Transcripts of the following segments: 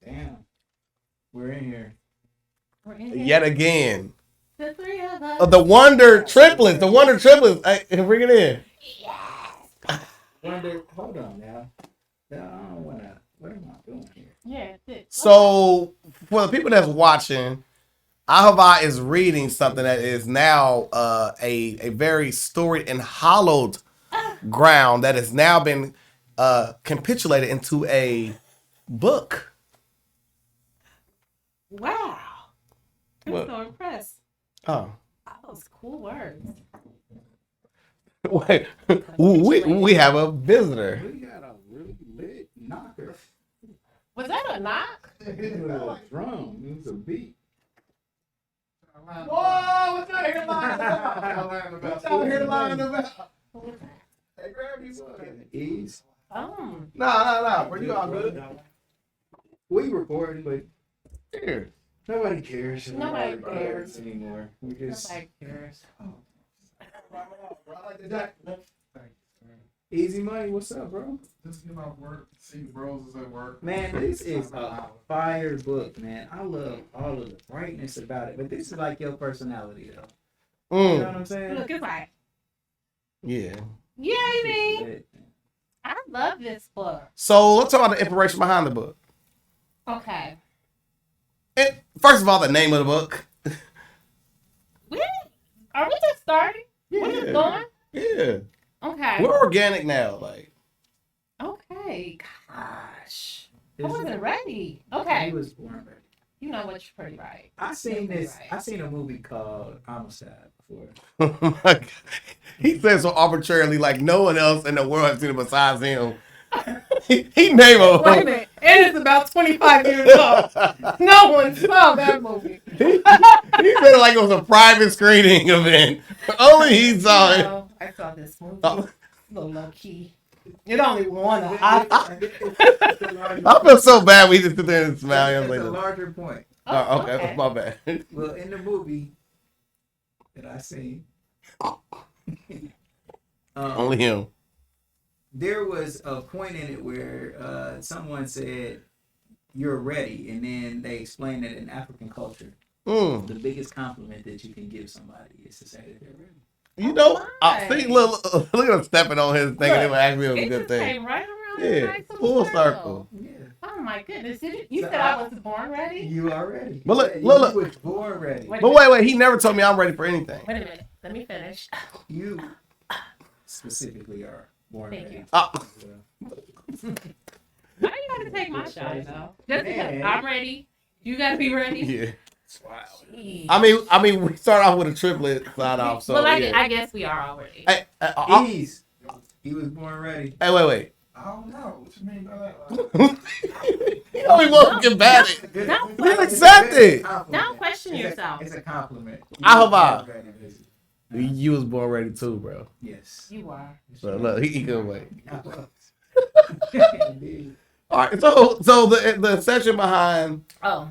Damn. We're in here. Yet again. The three of us. The Wonder Triplets. The Wonder Triplets. Hey, bring it in. Yes. Hold on now. I don't want to. What am I doing here? Yeah. So, for the people that's watching, Ahava is reading something that is now a very storied and hollowed ground that has now been capitulated into a book. Wow. I'm What? so impressed. Oh. Those cool words. Wait, we have a visitor. We got a really lit knocker. Was that a knock? It was a drum. It was a beat. Whoa, what y'all here lying about? What y'all here lying about? Hey, grab you one. Ease. Oh. Nah. Bro, you all good? We recording, but Here. nobody cares. Nobody cares anymore. We just Nobody cares. easy money. What's up, bro? Just get off work, see bros is at work. Man, this is a fire book, man. I love all of the brightness about it, but this is like your personality, though. You know what I'm saying? Look, it's like, Yeah. yeah, I mean, Lit. I love this book. So let's talk about the inspiration behind the book. Okay. And first of all, the name of the book. Are we just starting? We're just going? Yeah. Okay. We're organic now, like. Okay. Gosh. I This is- wasn't ready. He Okay. was born ready. You know what? You're pretty right. I seen this. Right. I seen a movie called Homicide before. Oh my God. He said so arbitrarily, like no one else in the world has seen it besides him. he named a. Wait a minute. It is about 25 years old. No one saw that movie. He said it like it was a private screening event. Only he saw it. No, I saw this movie. Oh. A little low key. It only won an I Oscar. feel so bad. We just sit there and smile. It's Like, a larger point. oh, okay, my bad. Well, in the movie that I seen, Only him. there was a point in it where someone said, "You're ready," and then they explained that in African culture, Mm. the biggest compliment that you can give somebody is to say that they're ready. You know, my. see, look at him stepping on his thing, and it actually was a It good just thing. came right around. Yeah, a nice full little circle. Yeah, Oh my goodness! You So said I was born ready. you are ready. But look, Yeah, look. you was born ready. Wait. But wait, he never told me I'm ready for anything. Wait a minute. Let me finish. You specifically are born Thank ready. you. Oh, Why you gotta take my shot though? Just because Man. I'm ready, you gotta be ready. yeah. Wow. Jeez. I mean, we start off with a triplet side off. So well, yeah. I guess we are already. Hey, Ease. He was born ready. wait. I don't know what you mean by that. He only won't get bad at it. Don't Just accept it. Don't question yourself. It's a compliment. I hope You I- was ready, basically. You was born ready too, bro. Yes. You are. So look, he couldn't wait. Indeed. All right, so the session behind Oh.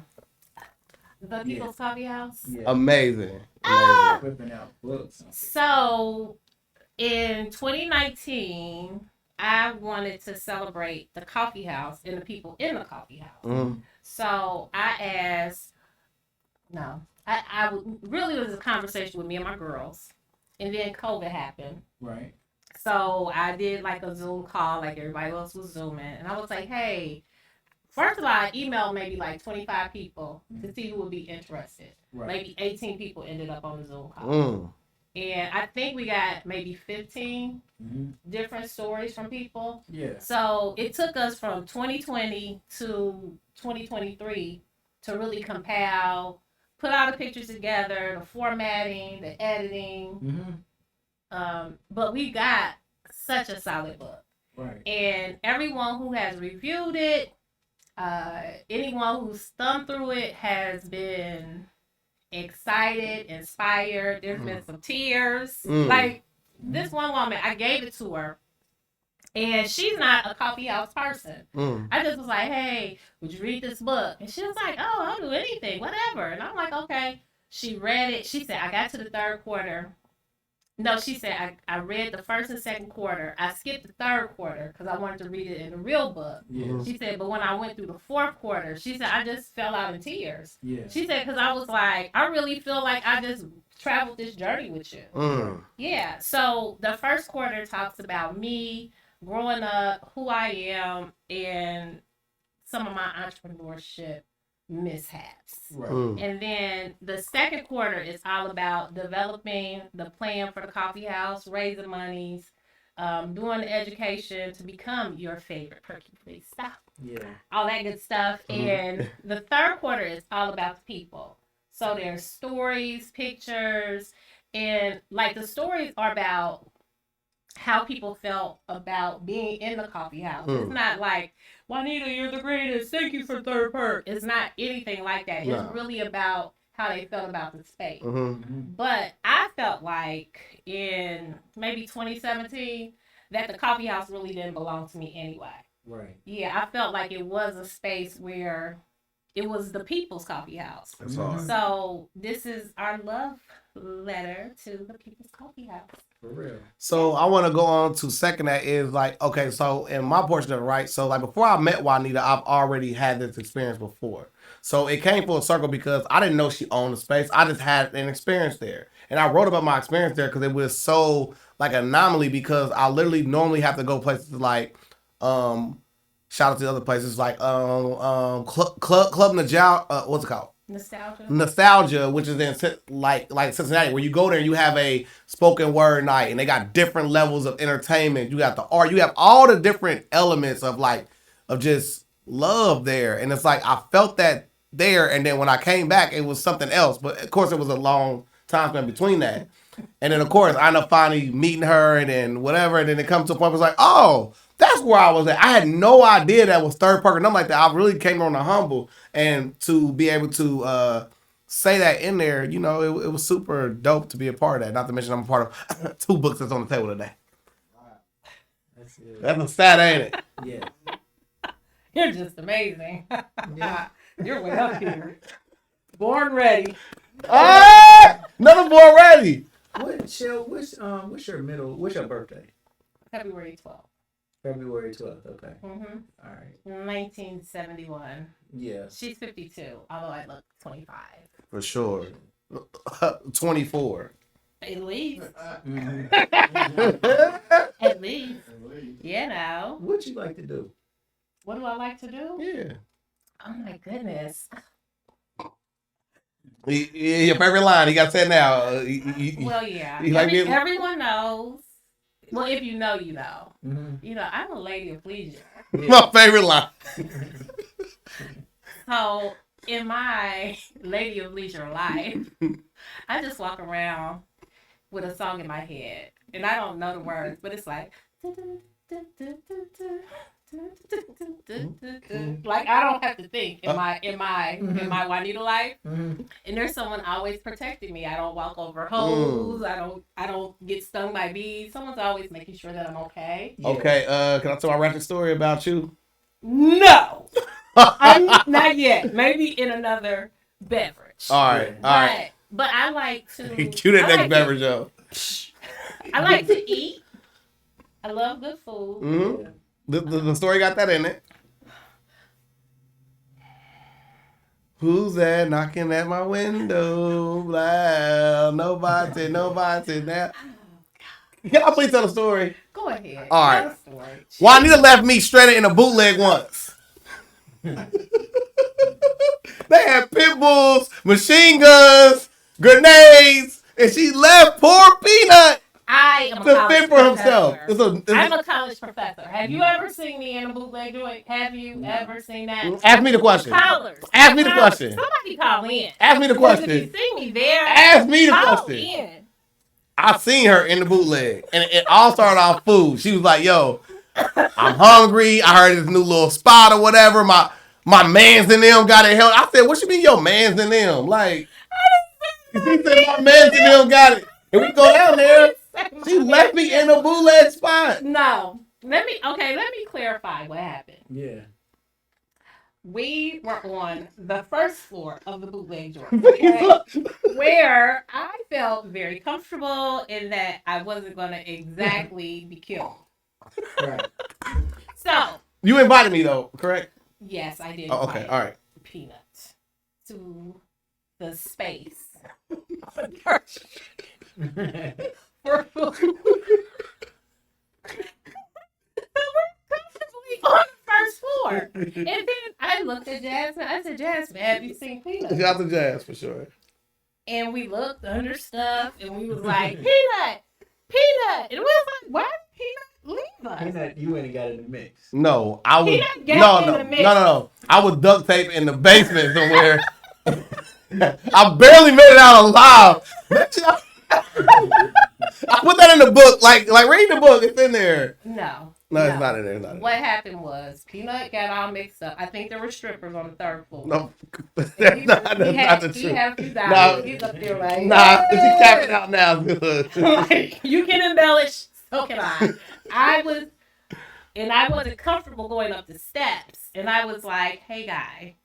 The People's Coffee House. Yeah. amazing. Ah! Whipping out books. So, in 2019, I wanted to celebrate the coffee house and the people in the coffee house. Mm. So I asked, I really was a conversation with me and my girls, and then COVID happened. Right. So I did like a Zoom call, like everybody else was Zooming, and I was like, hey, first of all, I emailed maybe like 25 people to see who would be interested. Right. Maybe 18 people ended up on the Zoom call. Mm. And I think we got maybe 15 Mm-hmm. different stories from people. Yeah. So it took us from 2020 to 2023 to really compile, put all the pictures together, the formatting, the editing. Mm-hmm. But we got such a solid book. Right. And everyone who has reviewed it, anyone who's thumbed through it has been excited, inspired. There's been some tears. Mm. Like this one woman, I gave it to her, and she's not a coffee house person. Mm. I just was like, hey, would you read this book? And she was like, oh, I'll do anything, whatever. And I'm like, okay. She read it. She said, I got to the third quarter, No, she said I read the first and second quarter. I skipped the third quarter because I wanted to read it in the real book. Yeah. She said, but when I went through the fourth quarter, she said I just fell out in tears. Yeah. She said because I was like, I really feel like I just traveled this journey with you. Yeah. So the first quarter talks about me growing up, who I am, and some of my entrepreneurship mishaps. Right. And then the second quarter is all about developing the plan for the coffee house, raising monies, doing the education to become your favorite Perky Please Stop. Yeah. All that good stuff. And the third quarter is all about the people. So there's stories, pictures, and like the stories are about how people felt about being in the coffee house. It's not like, Juanita, you're the greatest. Thank you for third perk. It's not anything like that. No. It's really about how they felt about the space. Mm-hmm. But I felt like in maybe 2017 that the coffee house really didn't belong to me anyway. Right. Yeah, I felt like it was a space where it was the people's coffee house. That's hard. So this is our love letter to the people's coffee house. For real. So I want to go on to second that is like, okay, so in my portion of it, right? So like before I met Juanita, I've already had this experience before. So it came full circle because I didn't know she owned the space. I just had an experience there. And I wrote about my experience there because it was so like an anomaly because I literally normally have to go places like, shout out to the other places like Club Najal, what's it called? Nostalgia, which is in like Cincinnati, where you go there and you have a spoken word night, and they got different levels of entertainment. You got the art, you have all the different elements of just love there, and it's like I felt that there, and then when I came back, it was something else. But of course, it was a long time span between that, and then of course I ended up finally meeting her, and then whatever, and then it comes to a point where it's like, oh, that's where I was at. I had no idea that was third perk, and I'm like that. I really came on the humble, and to be able to say that in there, you know, it was super dope to be a part of that. Not to mention I'm a part of 2 books that's on the table today. That's it. That's a stat, ain't it? Yeah. You're just amazing. Yeah. You're way up here. Born ready. Another boy ready. What, Shell? What's your birthday? February 12th. February 12th. Okay. Mm-hmm. All right. 1971. Yeah. She's 52, although I look 25. For sure. 24. At least. Mm-hmm. At least. You know. What you like to do? What do I like to do? Yeah. Oh my goodness. Your favorite line. You got to say it now. Well, yeah. Everyone knows. Well, if you know, you know. Mm-hmm. You know, I'm a lady of leisure. Yeah. My favorite line. So, in my lady of leisure life, I just walk around with a song in my head. And I don't know the words, but it's like... Like I don't have to think in my Juanita life, and there's someone always protecting me. I don't walk over holes. I don't get stung by bees. Someone's always making sure that I'm okay. Yeah. Okay, can I tell my ratchet story about you? No, I'm not yet. Maybe in another beverage. All right, all right. But I like to. Cue that next beverage up. I like to eat. I love good food. Mm-hmm. Yeah. The story got that in it. Who's that knocking at my window? Loud. Nobody now. Can I please tell the story? Go ahead. All right. Tell the story. Juanita left me stranded in a bootleg once. They had pit bulls, machine guns, grenades, and she left poor Peanut I am a to college fend for himself. professor. I'm a college professor. Have you ever seen me in a bootleg joint? Have you ever seen that? Ask me the question. Callers. Ask me the question. Somebody call in. Ask me the Because question. if you see me there, Ask me the call question. in. I seen her in the bootleg, and it all started off food. She was like, "Yo, I'm hungry. I heard this new little spot or whatever. My mans and them got it held." I said, "What you mean your mans and them?" Like, she said, "My mans and them got it." And we go down there. She left me in a bootleg spot. No. Let me clarify what happened. Yeah. We were on the first floor of the bootleg joint. Okay? where I felt very comfortable in that I wasn't going to exactly be killed. Right. So, You invited me though, correct? yes, I did. Oh, okay, all right. Peanut to the space for food. Comfortably on the first floor. And then I looked at Jasmine. I said, Jasmine, have you seen Peanut? Shout out to Jazz for sure. And we looked under stuff and we was like, Peanut! Peanut! And we was like, why did Peanut leave us? Peanut, you ain't got in the mix. No, I was Peanut got in the mix. no. I was duct tape in the basement somewhere. I barely made it out alive. I put that in the book. Like read the book. It's in there. No. It's not in there. It's not in What happened was Peanut got all mixed up. I think there were strippers on the third floor. No, that's not the truth. He had a few dollars. No. He's up there like, Nah, if you cap it out now, it's good. like, you can embellish, so can I. I wasn't comfortable going up the steps. And I was like, hey, guy,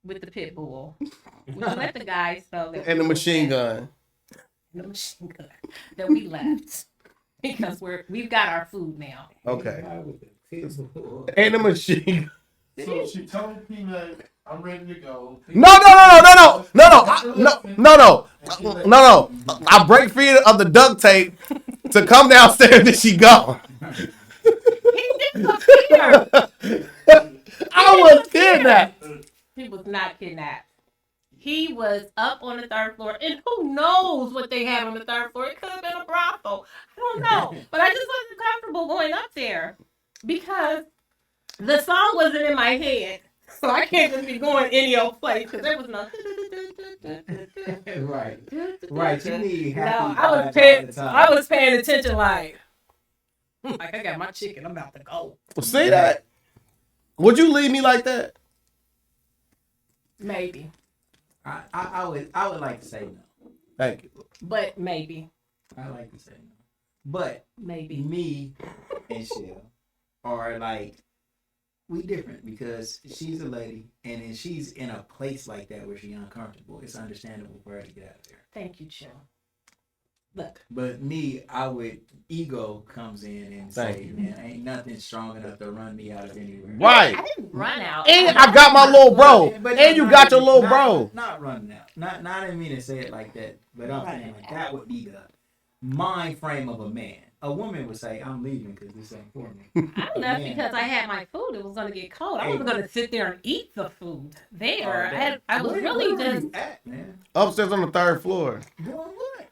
with the pit bull, would you let the guys know that And the machine gun. the machine gun that we left because we've got our food now. Okay. And And the machine. So she told Peanut, I'm ready to go. No. I break free of the duct tape to come downstairs and she gone. He disappeared. I was kidnapped. He was not kidnapped. He was up on the third floor, and who knows what they had on the third floor? It could have been a brothel. I don't know, but I just wasn't comfortable going up there because the song wasn't in my head, so I can't just be going any old place because there was no. Right. You need happy No, I was paying attention like I got my chicken. I'm about to go. See that? Would you leave me like that? Maybe, I would like to say no. Thank you. but maybe, I like to say no. But maybe. me and Shell are like, we different because she's a lady and then she's in a place like that where she's uncomfortable. It's understandable for her to get out of there. Thank you, Jill. Look. But me, ego comes in and Thank say, you. man, ain't nothing strong enough to run me out of anywhere. Right. I didn't run out. And I got my little bro. And you got your little bro. Not running out. Not I didn't mean to say it like that, but I'm saying like that would be the mind frame of a man. A woman would say, I'm leaving because this ain't for me. I left because I had my food. It was going to get cold. I wasn't going to sit there and eat the food there. I was really where just... you at, man? Upstairs on the third floor. Doing what?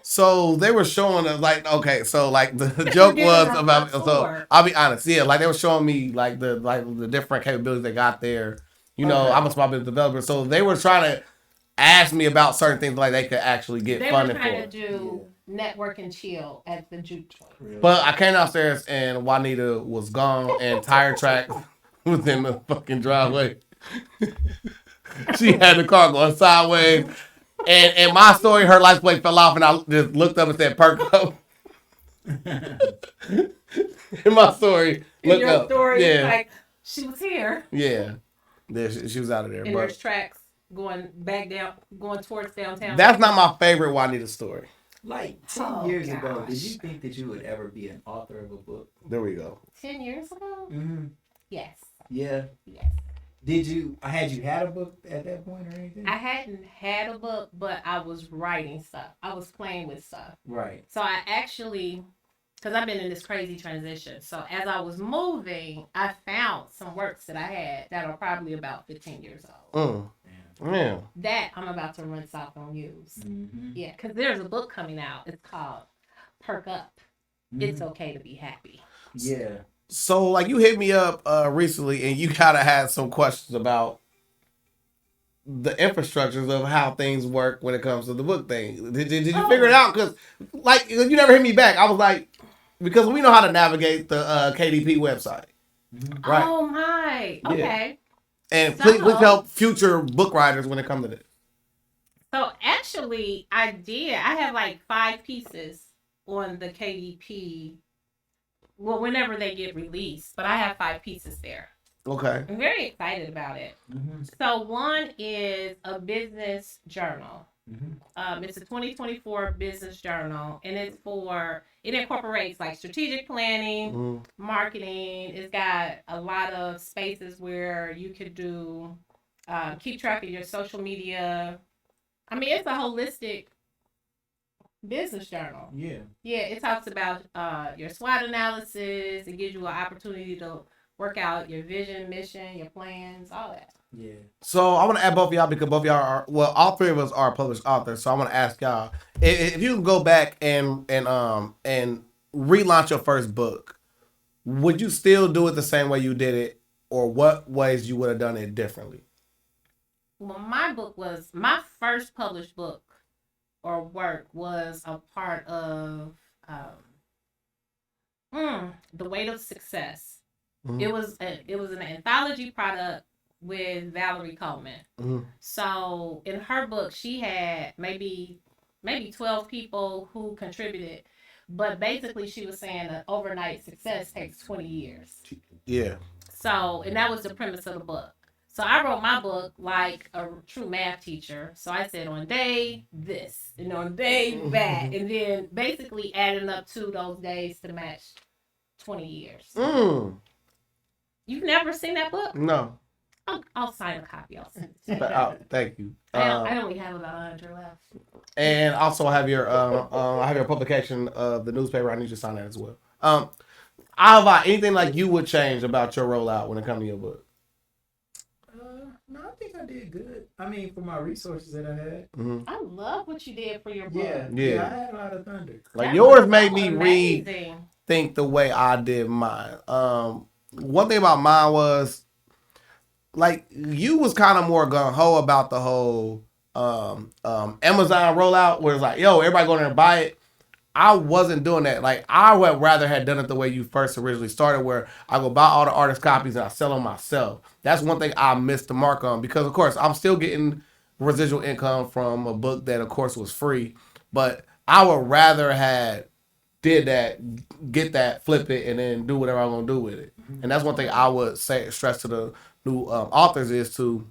So they were showing us like, okay, so like the joke was about, so I'll be honest, yeah, like they were showing me like the different capabilities they got there. You know, I'm a small business developer, so they were trying to ask me about certain things like they could actually get funded for. They were trying to do network and chill at the juke joint. But I came downstairs and Juanita was gone and tire track was in the fucking driveway. She had the car going sideways. And in my story, her license plate fell off and I just looked up and said, Perk up. In my story, look your up. story, Yeah. like, she was here. Yeah. She was out of there. And But there's tracks going back down, going towards downtown. that's not my favorite Juanita story. Like 10 years ago, did you think that you would ever be an author of a book? There we go. 10 years ago? Mm-hmm. Yes. Yeah. Yes. Had you had a book at that point or anything? I hadn't had a book, but I was writing stuff. I was playing with stuff. Right. So I actually, because I've been in this crazy transition. So as I was moving, I found some works that I had that are probably about 15 years old. Yeah. That I'm about to rinse off and use. Mm-hmm. Yeah, because there's a book coming out. It's called Perk Up. Mm-hmm. It's okay to be happy. Yeah. So, like, you hit me up recently, and you kind of had some questions about the infrastructures of how things work when it comes to the book thing. Did you figure it out? Because, like, you never hit me back. I was like, because we know how to navigate the KDP website. Mm-hmm. Right. Oh, my. Okay. Yeah. And please help future book writers when it comes to this. So, actually, I did. I have, like, 5 pieces on the KDP. Well, whenever they get released, but I have 5 pieces there. Okay. I'm very excited about it. Mm-hmm. So one is a business journal. It's a 2024 business journal, and it incorporates like strategic planning, marketing. It's got a lot of spaces where you could do keep track of your social media. I mean, it's a holistic business journal. Yeah, it talks about your SWOT analysis. It gives you an opportunity to work out your vision, mission, your plans, all that. Yeah. So I want to add both of y'all because both of y'all are, well, all three of us are published authors. So I want to ask y'all if you can go back and relaunch your first book, would you still do it the same way you did it, or what ways you would have done it differently? Well, my first published book or work was a part of The Weight of Success. Mm-hmm. It was an anthology product with Valerie Coleman. Mm-hmm. So in her book, she had maybe 12 people who contributed, but basically she was saying that overnight success takes 20 years. Yeah. So, and that was the premise of the book. So I wrote my book like a true math teacher. So I said on day this and on day that, and then basically adding up to those days to match 20 years. You've never seen that book? No. I'll sign a copy. I'll send it. Thank you. I only have about 100 left. And also I have your publication of the newspaper. I need you to sign that as well. Anything like you would change about your rollout when it comes to your book? No, I think I did good. I mean, for my resources that I had. Mm-hmm. I love what you did for your book. Yeah, I had a lot of thunder. Like that yours made me rethink the way I did mine. One thing about mine was, like, you was kind of more gung-ho about the whole Amazon rollout, where it's like, yo, everybody go there and buy it. I wasn't doing that. Like, I would rather have done it the way you first originally started, where I go buy all the artist copies and I sell them myself. That's one thing I missed the mark on, because, of course, I'm still getting residual income from a book that, of course, was free. But I would rather have did that, get that, flip it, and then do whatever I'm going to do with it. And that's one thing I would stress to the new authors is to,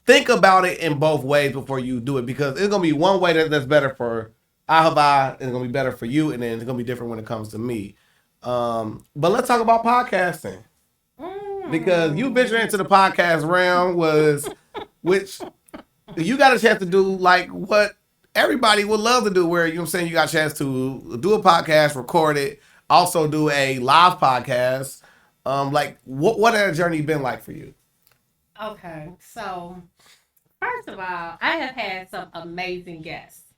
think about it in both ways before you do it, because it's going to be one way that's better for Ahava, and it's going to be better for you, and then it's going to be different when it comes to me. But let's talk about podcasting. Because you ventured into the podcast realm, which you got a chance to do like what everybody would love to do, where, you got a chance to do a podcast, record it, also do a live podcast. Like, what has that journey been like for you? Okay, so first of all, I have had some amazing guests.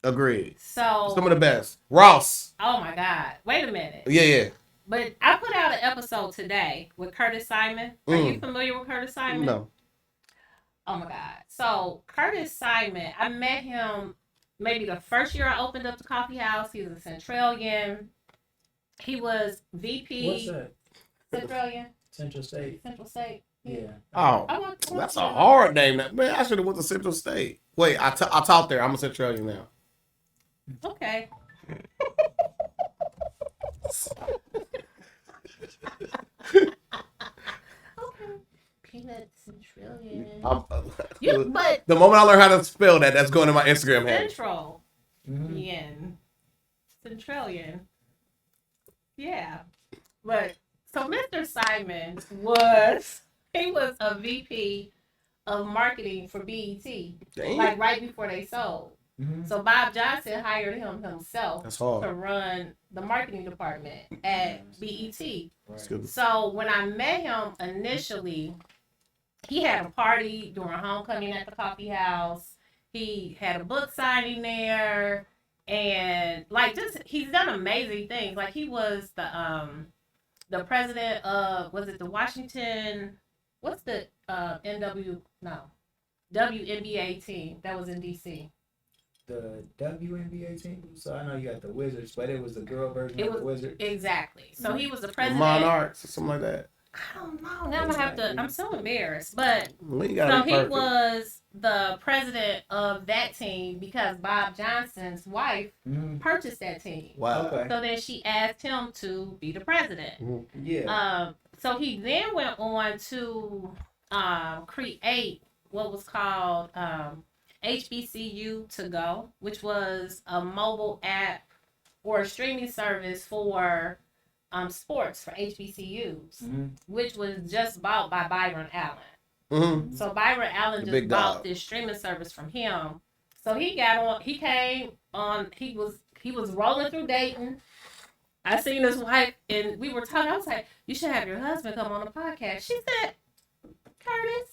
Agreed. So some of the best. Ross. Oh my God! Wait a minute. Yeah. But I put out an episode today with Curtis Simon. Are you familiar with Curtis Simon? No. Oh my God! So Curtis Simon, I met him maybe the first year I opened up the CoffeeHouse. He was a Centralian. He was VP. What's that? Centralian. Central State. Yeah. Oh, that's a hard name. Man, I should have went to Central State. Wait, I taught there. I'm a Centralian now. Okay. Peanut Centralian. But the moment I learn how to spell that, that's going to my Instagram handle. Central. Centralian. Yeah. But so Mr. Simon was a VP of marketing for BET. Damn. Like right before they sold. So Bob Johnson hired him himself to run the marketing department at BET. Right. So when I met him initially, he had a party during homecoming at the CoffeeHouse. He had a book signing there, and he's done amazing things. Like, he was the president of, was it the Washington? What's the WNBA team that was in DC? The WNBA team. So I know you got the Wizards, but it was the girl version of the Wizards. Exactly. So he was the president. Monarchs or something like that. I don't know. Now I'm gonna have to. I'm so embarrassed. But so he was the president of that team because Bob Johnson's wife purchased that team. Wow. Okay. So then she asked him to be the president. So he then went on to create what was called HBCU to go, which was a mobile app or a streaming service for sports for HBCUs, which was just bought by Byron Allen. Mm-hmm. So Byron Allen The just big bought dog. this streaming service from him. So he got on. He came on. He was rolling through Dayton. I seen his wife, and we were talking. I was like, "You should have your husband come on the podcast." She said, "Curtis,"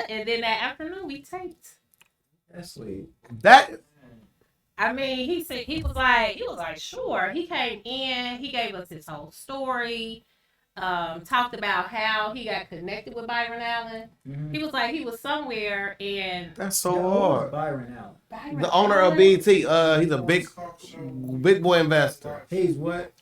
and then that afternoon we taped. That's sweet. That I mean, he said he was like, sure. He came in. He gave us his whole story. Talked about how he got connected with Byron Allen. Mm-hmm. He was like he was somewhere and that's so hard. Byron Allen. Byron The owner of Allen? BET, he's a big boy investor. He's what?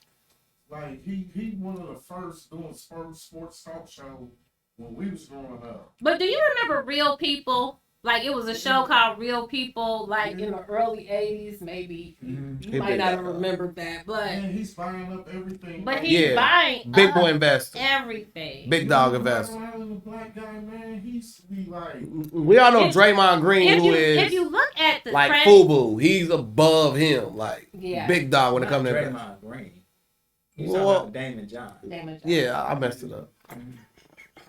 Like he one of the first doing sports talk show when we was growing up. But do you remember Real People? Like it was a show called Real People, like in the early '80s, maybe. Mm-hmm. You might not have remembered that, but And he's buying up everything. but he's buying Big up boy investor. everything. Big dog investor. The black guy, man, he used to be like. We all know Draymond Green, If who if you is look at the like trend, FUBU. He's above him, like Yeah. big dog when it comes to that. Draymond Green. He's Well, talking about Damon John. Yeah, I messed it up.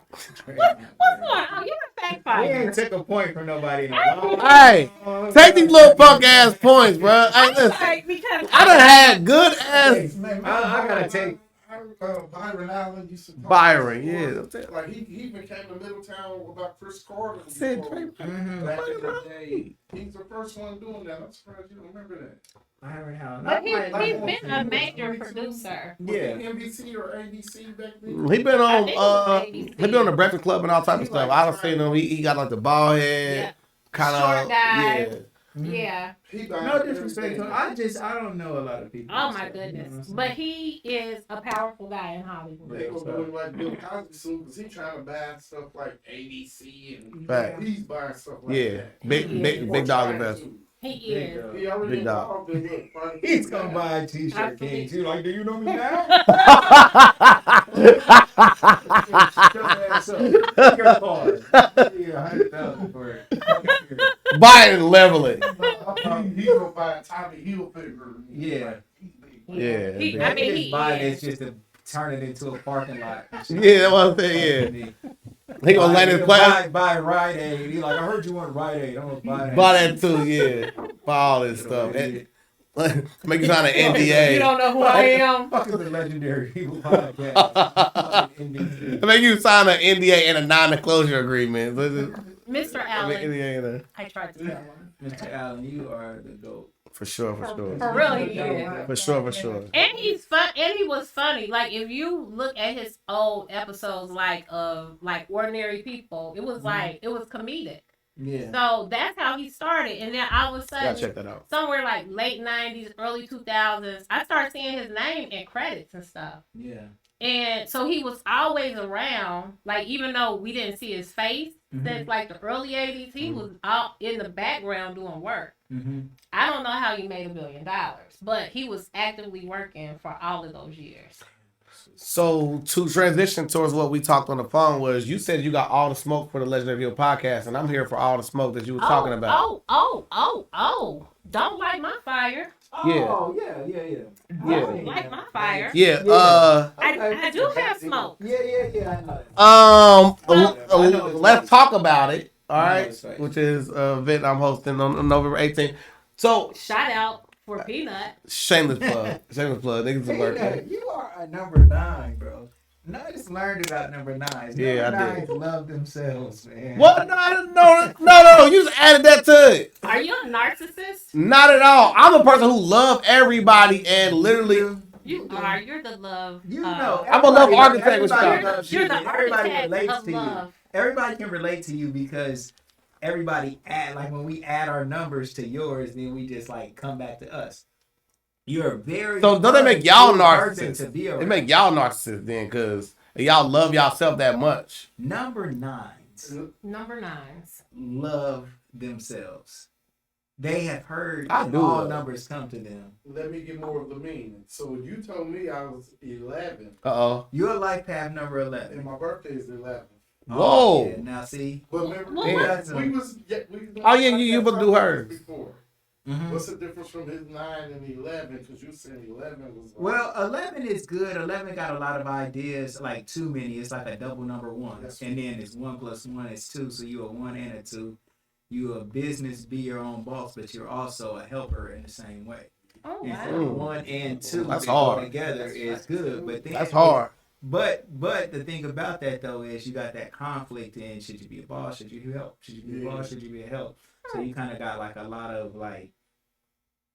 What's going on? You're a fact We finder. ain't took a point from nobody in a long Hey, take these little punk ass points, bro. Hey, listen, Like, because I done had good ass I gotta take Byron Allen used to talk Byron. about Yeah, sports. Like he even came to Middletown about Chris Carter. Said before. Draymond. Back in the day, he's the first one doing that. I'm surprised you don't remember that. Byron Allen. But he's been a major producer. Was Yeah. it NBC or ABC back then? He been I on think it was ABC. he been on the Breakfast Club and all type of stuff. I done seen him. He got like the bald head, Yeah. kind Short of guy. yeah. Yeah. He buying No disrespect to everything. him. I don't know a lot of people. Oh my so, you know goodness. what I'm But saying? he is a powerful guy in Hollywood. They gonna do it like Bill Cosby soon because he's trying to buy stuff like ABC and Fact. he's buying stuff like Yeah, that. big dog investor. He Big is. dog. He already Big dog. involved in it. He's gonna buy a t-shirt, King. You like, do you know me now? Shut your ass up. Take your card. Yeah, 100,000 for it. Buy it and level it. He gonna buy a Tommy Hilfiger. Yeah. Yeah, He, big. I mean, just he buy is. this just to turn it into a parking lot. Yeah, that's what I'm saying. Yeah, he gonna land his plane. Buy Rite Aid. He like, I heard you want Rite Aid. I'm gonna buy that. Buy that too. Yeah, buy all this stuff. And- Make you sign an You NDA. don't know who I am. Fuck is the legendary people podcast. Make you sign an NDA and a non-disclosure agreement. Mr. Allen. NDA I tried to tell him. Mr. Allen, you are the GOAT. for sure, for sure, For real, he is. for sure, for sure. And he's fun. And he was funny. Like if you look at his old episodes, like of like Ordinary People, it was like it was comedic. Yeah. So that's how he started. And then all of a Gotta check sudden, that out. somewhere like late '90s, early 2000s, I started seeing his name in credits and stuff. Yeah. And so he was always around. Like even though we didn't see his face since like the early '80s, he was out in the background doing work. Mm-hmm. I don't know how he made $1 billion, but he was actively working for all of those years. So to transition towards what we talked on the phone was, you said you got all the smoke for the Legendary Hill podcast, and I'm here for all the smoke that you were talking about. Don't light my fire. Oh, yeah. Don't light my fire. Yeah. I do have smoke. Yeah, I know that. Let's talk about it. All I know right, it's right. which is an event I'm hosting on November 18th. So Shout out for Peanut. shameless plug, Niggas is working. Peanut, you are a number 9, bro. No, I just learned about number 9s. Yeah, number I did. 9s love themselves, man. What? No. You just added that to it. Are you a narcissist? Not at all. I'm a person who love everybody and literally. You are. You're the love. You know, I'm a love everybody- architect with everybody y'all. loves You're you, the and everybody architect relates of to you. love. Everybody can relate to you because everybody add, like when we add our numbers to yours, then we just like come back to us. You're a very So don't that make y'all cool person narcissists? to be It around. make y'all narcissists then, cause y'all love y'allself that much. Number 9s Number 9s. love themselves. They have heard I that do all love. numbers come to them. Let me get more of the meaning. So you told me I was 11, Uh oh. Your life path number and 11. my birthday is 11. Whoa. Yeah. Now see. But remember, Well, we what- was Oh, yeah, you supposed to do hers. before. Mhm. What's the difference from his 9 and 11? Because you said 11 was. Well, 11 is good. 11 got a lot of ideas, like too many. It's like a double number one. Yes. And then it's 1 plus 1 is 2. So you're a 1 and a 2. You're a business, be your own boss, but you're also a helper in the same way. Oh And wow. so 1 and 2 That's that hard. go together is good. But then That's hard. But the thing about that though is you got that conflict in should you be a boss, should you help, should you be a boss, should you be a help. So you kind of got like a lot of like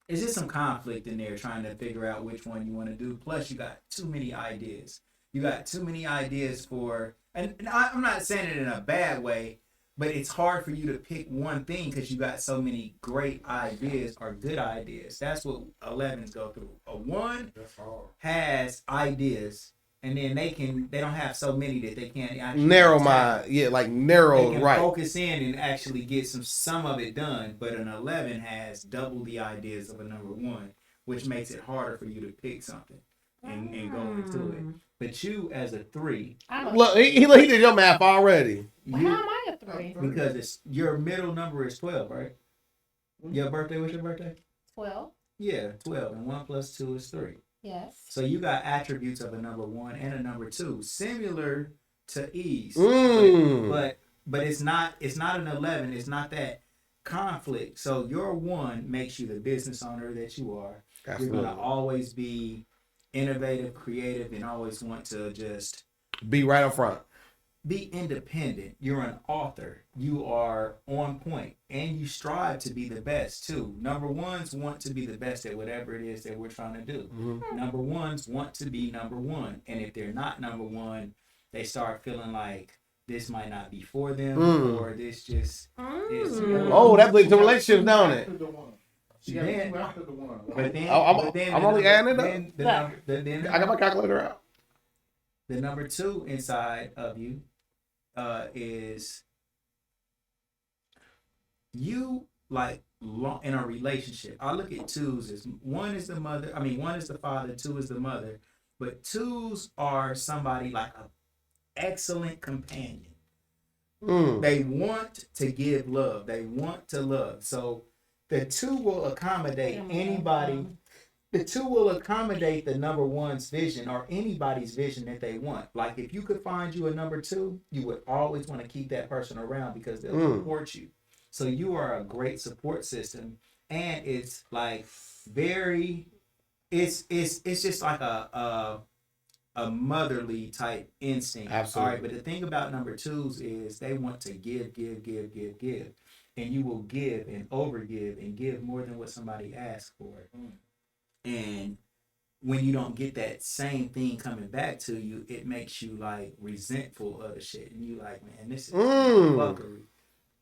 it's just some conflict in there trying to figure out which one you want to do. Plus, you got too many ideas. You got too many ideas for, and I'm not saying it in a bad way, but it's hard for you to pick one thing because you got so many great ideas or good ideas. That's what 11s go through. A 1 That's hard. has ideas, and then they don't have so many that they can't actually Narrow attack. mind. Yeah, like They narrow, can right. focus in and actually get some of it done, but an 11 has double the ideas of a number 1, which makes it harder for you to pick something and go into it. But you as a 3, Look, he did your math already. How you, am I a 3? because it's your middle number is 12, right? Your birthday, what's your birthday? 12. Yeah, 12, and 1 plus 2 is 3. Yes. So you got attributes of a number 1 and a number 2, similar to E's, but it's not an 11. It's not that conflict. So your 1 makes you the business owner that you are. Absolutely. You're gonna always be innovative, creative, and always want to just Be right up front. be independent. You're an author. You are on point, and you strive to be the best too. Number 1s want to be the best at whatever it is that we're trying to do. Number 1s want to be number 1, and if they're not number 1, they start feeling like this might not be for them, or this just is. Oh, that leads to relationships, don't it? She got Then- 2 after the 1. But then, I'm only adding it up. Then I got my calculator out. the number 2 inside of you is you like in a relationship. I look at 2s as 1 is the mother. I mean, 1 is the father, 2 is the mother. But 2s are somebody like an excellent companion. They want to give love. They want to love. So the 2 will accommodate anybody. The 2 will accommodate the number 1's vision or anybody's vision that they want. Like if you could find you a number 2, you would always want to keep that person around because they'll support you. So you are a great support system, and it's like very, it's just like a motherly type instinct. Absolutely. All right, but the thing about number 2s is they want to give, and you will give and overgive and give more than what somebody asks for. And when you don't get that same thing coming back to you, it makes you like resentful of the shit, and you like, man, this is fuckery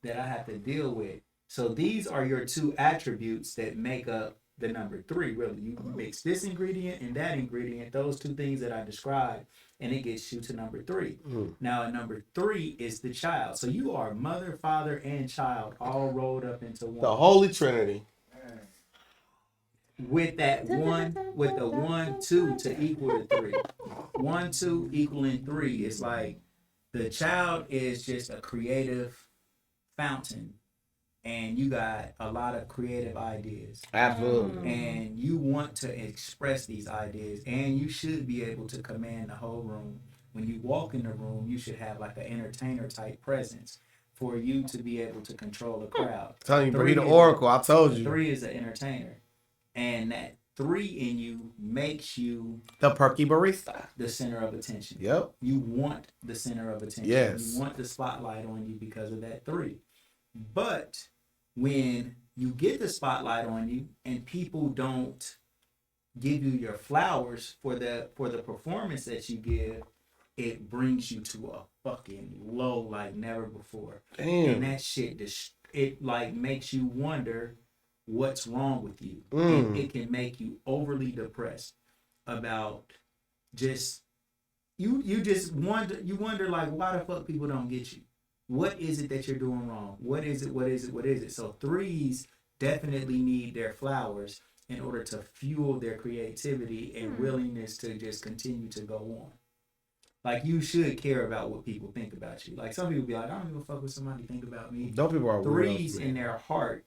that I have to deal with. So these are your 2 attributes that make up the number 3. Really, you mix this ingredient and that ingredient, those 2 things that I described, and it gets you to number 3. Now, a number 3 is the child. So you are mother, father, and child all rolled up into one. The Holy Trinity. With that 1, with the 1, 2 to equal to 3. 1, 2 equaling 3. It's like the child is just a creative fountain, and you got a lot of creative ideas. Absolutely. And you want to express these ideas, and you should be able to command the whole room. When you walk in the room, you should have like an entertainer type presence for you to be able to control a crowd. Telling you, bro, 3 he the is- oracle. I told you. 3 is an entertainer. And that 3 in you makes you The perky barista. the center of attention. Yep. You want the center of attention. Yes. You want the spotlight on you because of that 3. But when you get the spotlight on you and people don't give you your flowers for the performance that you give, it brings you to a fucking low like never before. Damn. And that shit it like makes you wonder what's wrong with you. And it can make you overly depressed about just you just wonder like why the fuck people don't get you. What is it that you're doing wrong? What is it? So 3s definitely need their flowers in order to fuel their creativity and willingness to just continue to go on. Like you should care about what people think about you. Like some people be like, I don't give a fuck what somebody think about me. Those people are Threes weirdos, in their heart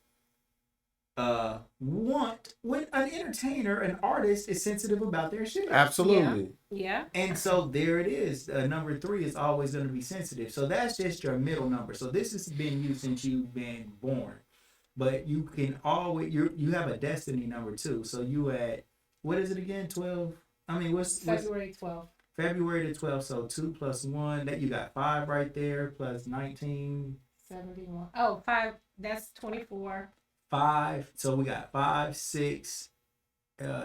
want when an entertainer, an artist is sensitive about their shit. Absolutely. Yeah. And so there it is. Number 3 is always going to be sensitive. So that's just your middle number. So this has been you since you've been born. But you can always you have a destiny number too. So you at what is it again? 12. I mean, what's February 12th. February the 12th. So 2 plus 1. That you got 5 right there plus 19. 71. Oh, 5. That's 24. 5. So we got 5, 6.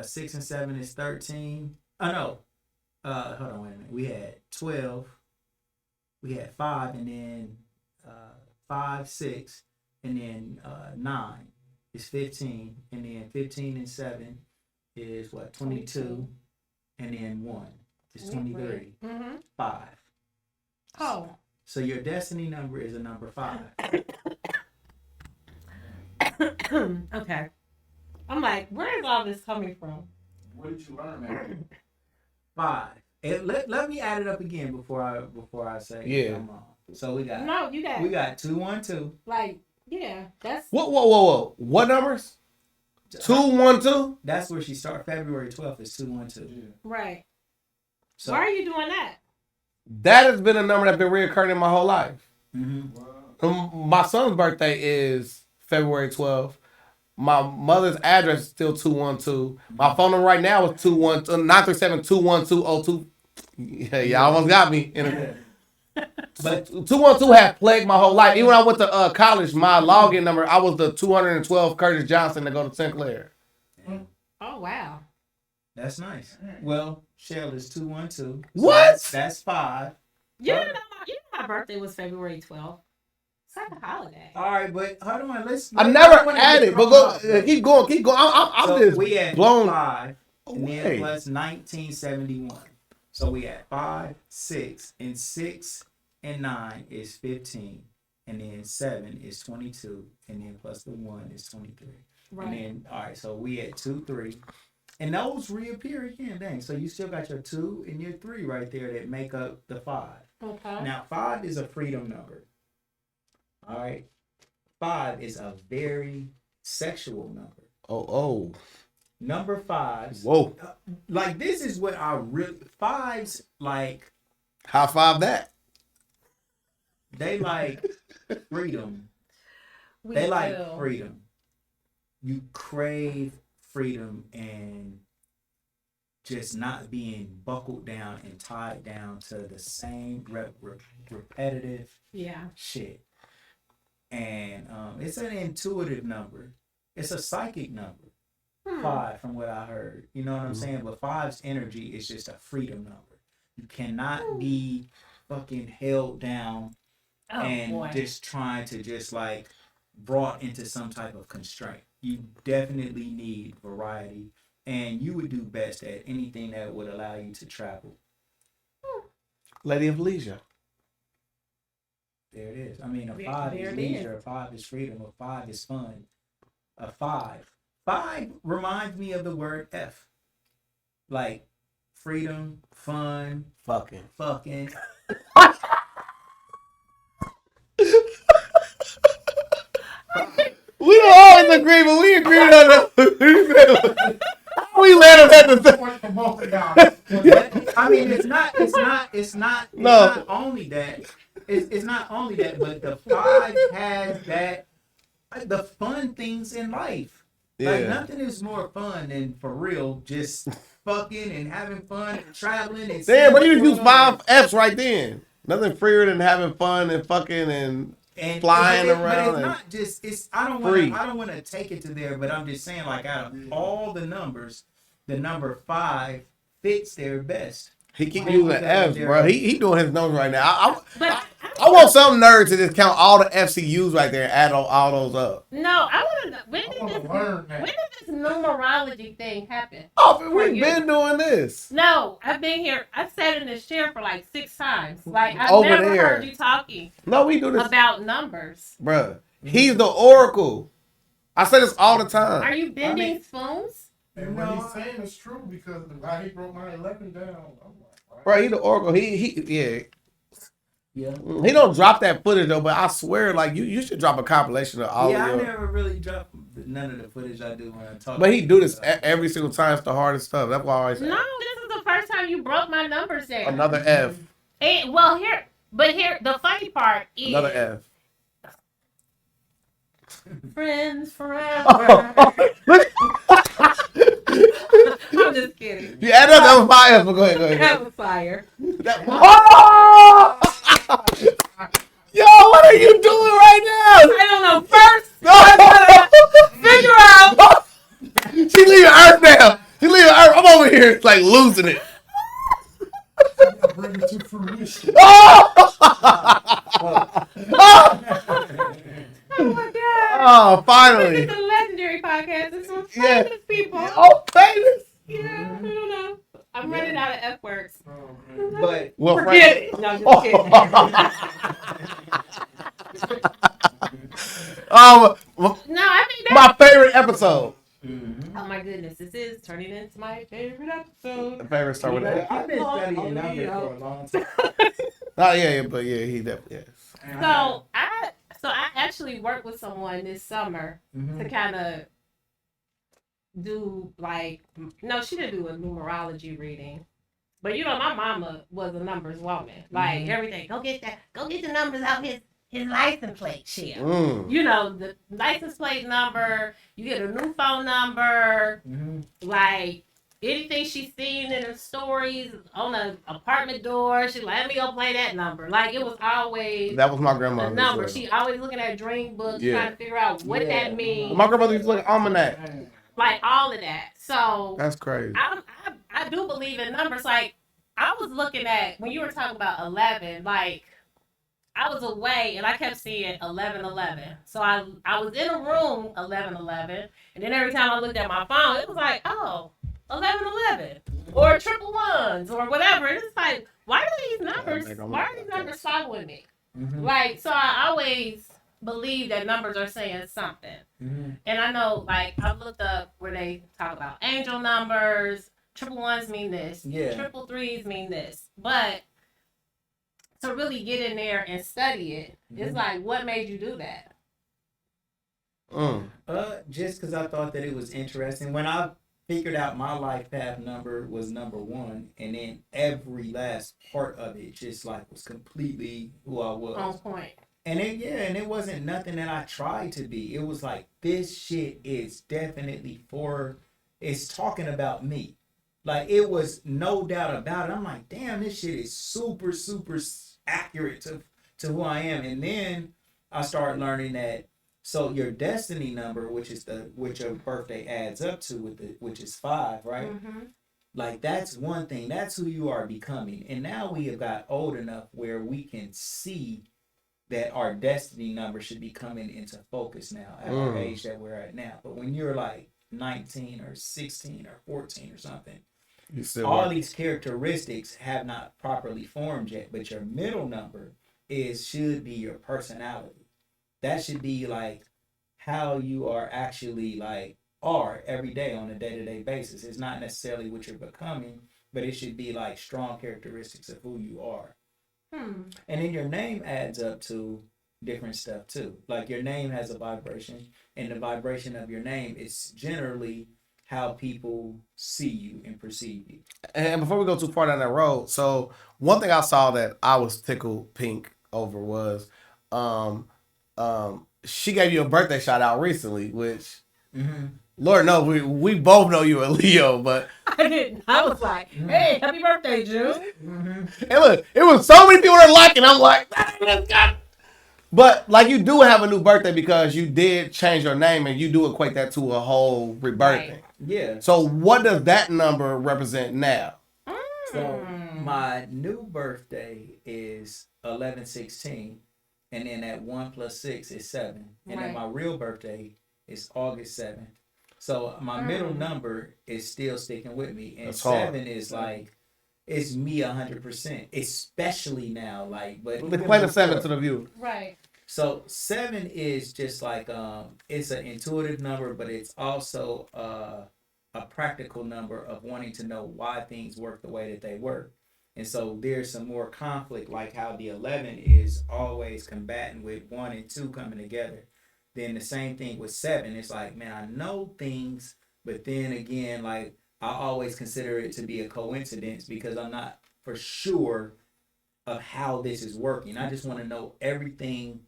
6 and 7 is 13. Oh no. Hold on, wait a minute. We had 12. We had 5, and then 5, 6, and then 9 is 15, and then 15 and 7 is what? 22, and then 1 is 23. Mm-hmm. 5. Oh. So your destiny number is a number 5. Okay. I'm like, where is all this coming from? Where did you learn that? 5. And let me add it up again before I say Yeah. I'm wrong. So we got No, you got 2, 1, 2. like, yeah, that's Whoa. What numbers? 2, 1, 2? That's where she started. February 12th is 2, 1, 2. right. So, Why are you doing that? That has been a number that's been reoccurring in my whole life. Mm-hmm. My son's birthday is February 12th. My mother's address is still 212. My phone number right now is 937-212-02. Yeah, y'all almost got me. But 212 had plagued my whole life. Even when I went to college, my login number, I was the 212 Curtis Johnson to go to Sinclair. Oh wow. That's nice. Well, Shell is 212. So What? That's 5. You know my birthday was February 12th. It's like a holiday. All right, but hold on. I never added, but keep going. I'm So just we had blown 5, and away. then plus 1971. So we had 5, 6, and 6 and 9 is 15, and then 7 is 22, and then plus the 1 is 23. Right. And then all right, so we had 2, 3. And those reappear again. Dang. So you still got your 2 and your 3 right there that make up the 5. Okay. Now, 5 is a freedom number. All right. 5 is a very sexual number. Oh. Number 5s. Whoa. Like, this is what I really. 5s, like, High five that. they like freedom. We They do. like freedom. You crave freedom and just not being buckled down and tied down to the same repetitive Yeah. shit. And it's an intuitive number. It's a psychic number. 5, from what I heard. You know what I'm saying? But 5's energy is just a freedom number. You cannot be fucking held down Oh and boy. just trying to just like brought into some type of constraint. You definitely need variety, and you would do best at anything that would allow you to travel. Lady of Leisure. There it is. I mean, a There- 5 there is it leisure, a 5 is freedom, a 5 is fun. A 5 reminds me of the word F, like freedom, fun, Fucking. We don't always agree, but we agree on that. We let him at the I mean, it's not No. only that. It's not only that, but the 5 has that the fun things in life. Like Yeah. nothing is more fun than for real just fucking and having fun and traveling and Damn, but you seeing use what's going 5 F's right then. Nothing freer than having fun and fucking and flying but around it's and not just it's I don't free. want to take it to there, but I'm just saying like out of all the numbers, the number 5 fits their best. he keep Why? using Because F's, they're- bro. He doing his numbers right now. But I want some nerd to just count all the F's he used right there and add all those up. no, I want to know when I did want this to learn that. when did this numerology thing happen? Oh, For we've you. been doing this. No, I've been here. I've sat in this chair for like 6 times. Like I've Over never there. heard you talking No, we do this, about numbers. bruh. He's the oracle. I say this all the time. Are you bending I mean- spoons? And what he's saying is true because how he broke my 11 down, I'm like, Bro, he the Oracle. Yeah. Yeah. He don't drop that footage though, but I swear, like you should drop a compilation of all Yeah, of I your. never really drop none of the footage I do when I talk. But he do this every single time. It's the hardest stuff. That's why I always say. No, this is the first time you broke my numbers down. Another F. And, well, here, the funny part is Another F. friends forever. Look. I'm just kidding. You add up that was my F, but go ahead. That was fire. Oh! Yo, what are you doing right now? I don't know. First, I gotta figure out. She leaving Earth now. She leaving Earth. I'm over here like losing it. Bring it to fruition. Oh my god. Oh, This finally. is a legendary podcast. It's for Yeah. famous people. Oh, famous. Yeah, I don't know. I'm running out of F words. But Well, Forget it. No, I'm just kidding. No, I think My favorite episode. Oh my goodness, this is turning into my favorite episode. The favorite start with that. I've been studying numbers for a long time. Oh yeah, but yeah, he definitely is. So I actually worked with someone this summer to kind of do she didn't do a numerology reading, but my mama was a numbers woman. Like everything, go get the numbers out his license plate shit. The license plate number, you get a new phone number, like anything she's seen in the stories on an apartment door, she let me go play that number. Like it was always That was my grandmother. a number. She always looking at dream books, trying to figure out what that means. My grandmother used to look at almanac. Like all of that. So That's crazy. I do believe in numbers. Like I was looking at when you were talking about 11, like I was away and I kept seeing 1111. So I was in a room 1111, and then every time I looked at my phone, it was like, oh, 1111 or triple ones or whatever. And it's like, why are these numbers following me? Like, so I always believe that numbers are saying something. And I know, like, I've looked up where they talk about angel numbers, triple ones mean this, triple threes mean this, but to really get in there and study it, it's like, what made you do that? Just because I thought that it was interesting. When I figured out my life path number was number 1, and then every last part of it just like was completely who I was. On point. And it wasn't nothing that I tried to be. It was like, this shit is definitely it's talking about me. Like, it was no doubt about it. I'm like, damn, this shit is super, super accurate to who I am. And then I started learning that, so your destiny number, which your birthday adds up to, which is 5, right? Like, that's one thing. That's who you are becoming. And now we have got old enough where we can see that our destiny number should be coming into focus now at our age that we're at now. But when you're like 19 or 16 or 14 or something, all these characteristics have not properly formed yet. But your middle number should be your personality. That should be like how you are actually are every day on a day-to-day basis. It's not necessarily what you're becoming, but it should be like strong characteristics of who you are. And then your name adds up to different stuff too. Like, your name has a vibration, and the vibration of your name is generally how people see you and perceive you. And before we go too far down that road, so one thing I saw that I was tickled pink over was she gave you a birthday shout out recently, which Lord knows we both know you a Leo, but I didn't. I was like, hey, happy birthday, June. And look, it was so many people that are liking. I'm like, but like, you do have a new birthday because you did change your name, and you do equate that to a whole rebirthing. Right. Yeah. So what does that number represent now? So my new birthday is 11/16, and then that 1 + 6 is 7, and then my real birthday is August 7th. So my middle number is still sticking with me, and 7 is like, it's me 100%, especially now. Like, but Explain the 7 to the viewer. Right. So 7 is just like it's an intuitive number, but it's also a practical number of wanting to know why things work the way that they work. And so there's some more conflict, like how the 11 is always combating with 1 and 2 coming together. Then the same thing with 7. It's like, man, I know things, but then again, like I always consider it to be a coincidence because I'm not for sure of how this is working. I just want to know everything,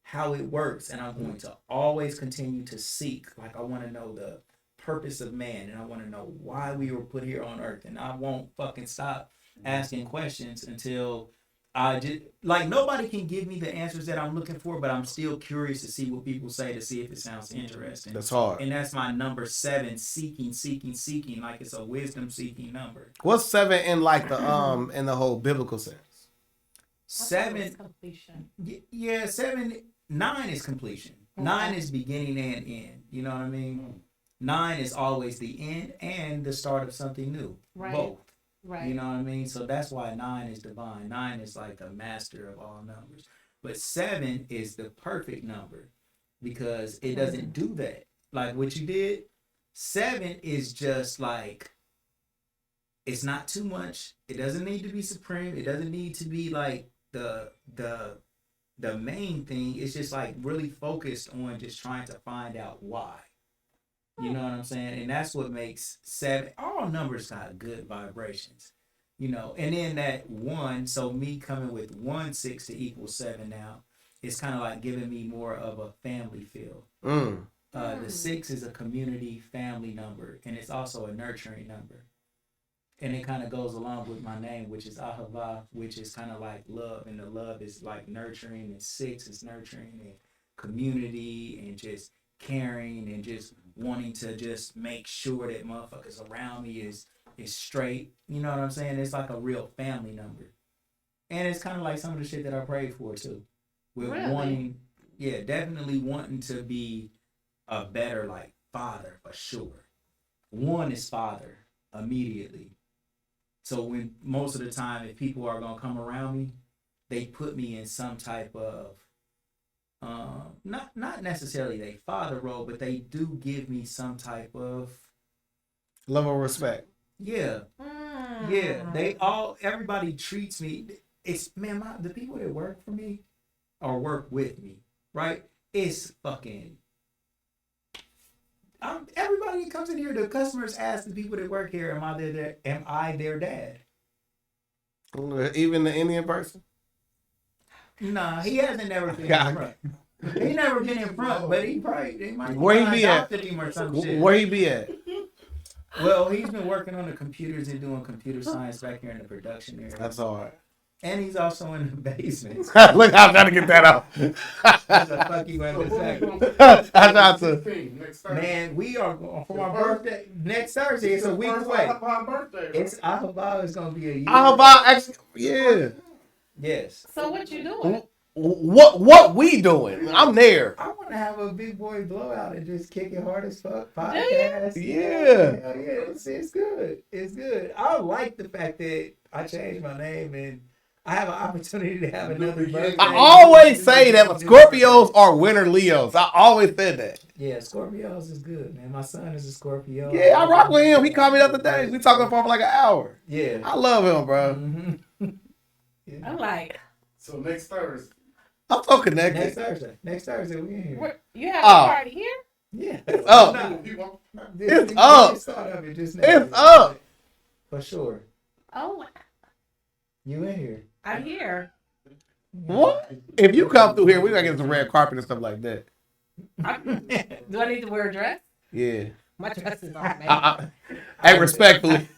how it works, and I'm going to always continue to seek. Like I want to know the purpose of man, and I want to know why we were put here on earth, and I won't fucking stop asking questions until I just like nobody can give me the answers that I'm looking for, but I'm still curious to see what people say to see if it sounds interesting. That's hard. And that's my number 7, seeking, like it's a wisdom seeking number. What's 7 in like the in the whole biblical sense? 7, completion. yeah, 7, 9 is completion. 9 is beginning and end. You know what I mean? 9 is always the end and the start of something new. Right. Both. Right. You know what I mean? So that's why 9 is divine. 9 is like a master of all numbers. But 7 is the perfect number because it doesn't do that. Like what you did, 7 is just like, it's not too much. It doesn't need to be supreme. It doesn't need to be like the main thing. It's just like really focused on just trying to find out why. You know what I'm saying? And that's what makes 7. All numbers got good vibrations, you know. And then that 1, so me coming with 1 6 to equal 7 now, it's kind of like giving me more of a family feel. The 6 is a community family number, and it's also a nurturing number. And it kind of goes along with my name, which is Ahava, which is kind of like love, and the love is like nurturing, and 6 is nurturing and community and just caring and just wanting to just make sure that motherfuckers around me is straight. You know what I'm saying? It's like a real family number. And it's kind of like some of the shit that I prayed for too. With wanting, yeah, definitely wanting to be a better like father for sure. 1 is father immediately. So when most of the time if people are gonna come around me, they put me in some type of not necessarily a father role, but they do give me some type of level of respect. Yeah. Yeah. Everybody treats me. It's man, the people that work for me or work with me, right? It's fucking everybody that comes in here, the customers ask the people that work here, am I their dad? Even the Indian person? Nah, he hasn't never been in front. He never been in front, but he might where he be at? Him or some shit. Where he be at? Well, he's been working on the computers and doing computer science back here in the production area. That's all right. And he's also in the basement. Look, I'm trying to get that out. That's a fuck you want to I'm not to. Man, we are going for my birthday next Thursday. It's a week away. It's Ahava is gonna be a year. Ahava, actually, yeah. Yes. So what you doing? What we doing? I'm there. I want to have a big boy blowout and just kick it hard as fuck. Podcast. Yeah. Hell yeah. It's good. It's good. I like the fact that I changed my name and I have an opportunity to have another birthday. I always say that Scorpios are winter Leos. I always said that. Yeah, Scorpios is good, man. My son is a Scorpio. Yeah, I rock with him. He called me the other day. We talking for like an hour. Yeah. I love him, bro. Mm-hmm. Yeah. I'm like. So next Thursday. I'm so connected. Next Thursday we in here. You have a party here? Yeah. It's up. It's up. It's up. For sure. Oh. You in here. I'm here. What? If you come through here, we gotta get some red carpet and stuff like that. Do I need to wear a dress? Yeah. My dress is on, man. Hey, respectfully.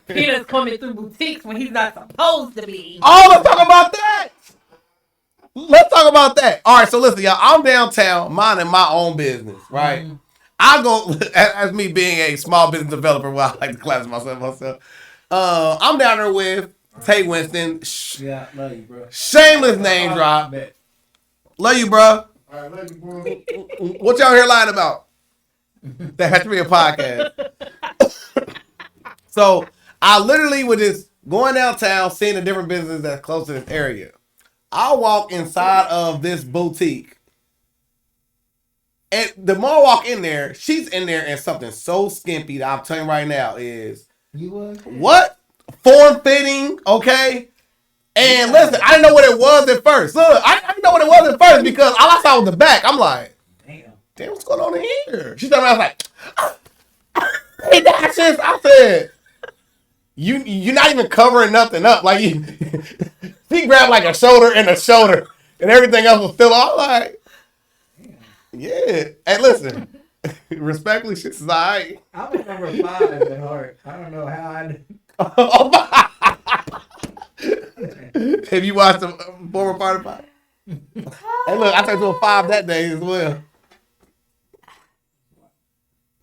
Peter's coming through boutiques when he's not supposed to be. Oh, let's talk about that. All right, so listen, y'all. I'm downtown minding my own business, right? Mm-hmm. I go, as me being a small business developer, well, I like to class myself. I'm down there with Tay Winston. Yeah, love you, bro. Shameless name drop. Love you, bro. All right, love you, bro. What y'all here lying about? That has to be a podcast. So I literally was just going downtown, seeing the different businesses that's close to this area. I walk inside of this boutique. And the more I walk in there, she's in there in something so skimpy that I'm telling you right now is You was? What? Form fitting, okay? And listen, I didn't know what it was at first. Look, I didn't know what it was at first because all I saw was the back. I'm like, damn, what's going on in here? She told me, I was like, hey, that's just, I said, you're not even covering nothing up. Like, she grabbed like a shoulder and a shoulder, and everything else was still all like, yeah. Hey, listen, respectfully, shit's all right. I was number 5 at heart. I don't know how I did. Have you watched the former part of Five? Hey, look, I turned to a 5 that day as well.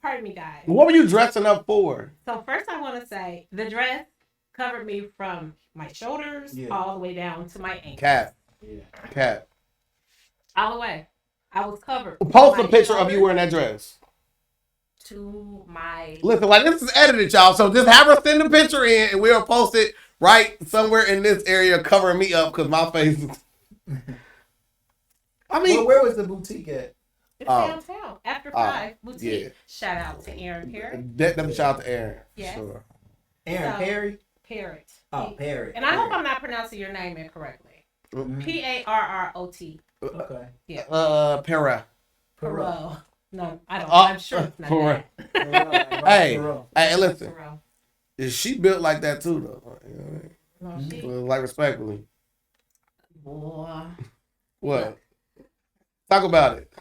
Pardon me, guys. What were you dressing up for? So first I want to say the dress covered me from my shoulders all the way down to my ankles. Cat. All the way. I was covered. Post a picture of you wearing that dress. To my... Listen, like this is edited, y'all. So just have her send the picture in and we'll post it right somewhere in this area covering me up because my face is... I mean... Well, where was the boutique at? It's downtown. After 5 boutique. Yeah. Shout out to Aaron Perry. Definitely shout out to Aaron. Yes. Sure. Aaron Perry? Parrot. Oh, Perry. And I hope I'm not pronouncing your name incorrectly. Mm-hmm. Parrot. Okay. Yeah. Para. Perot. No, I don't. I'm sure it's not that. Hey, listen. Perot. Is she built like that too, though? You know what I mean? No, she... Like respectfully. Boy. What? Talk about it.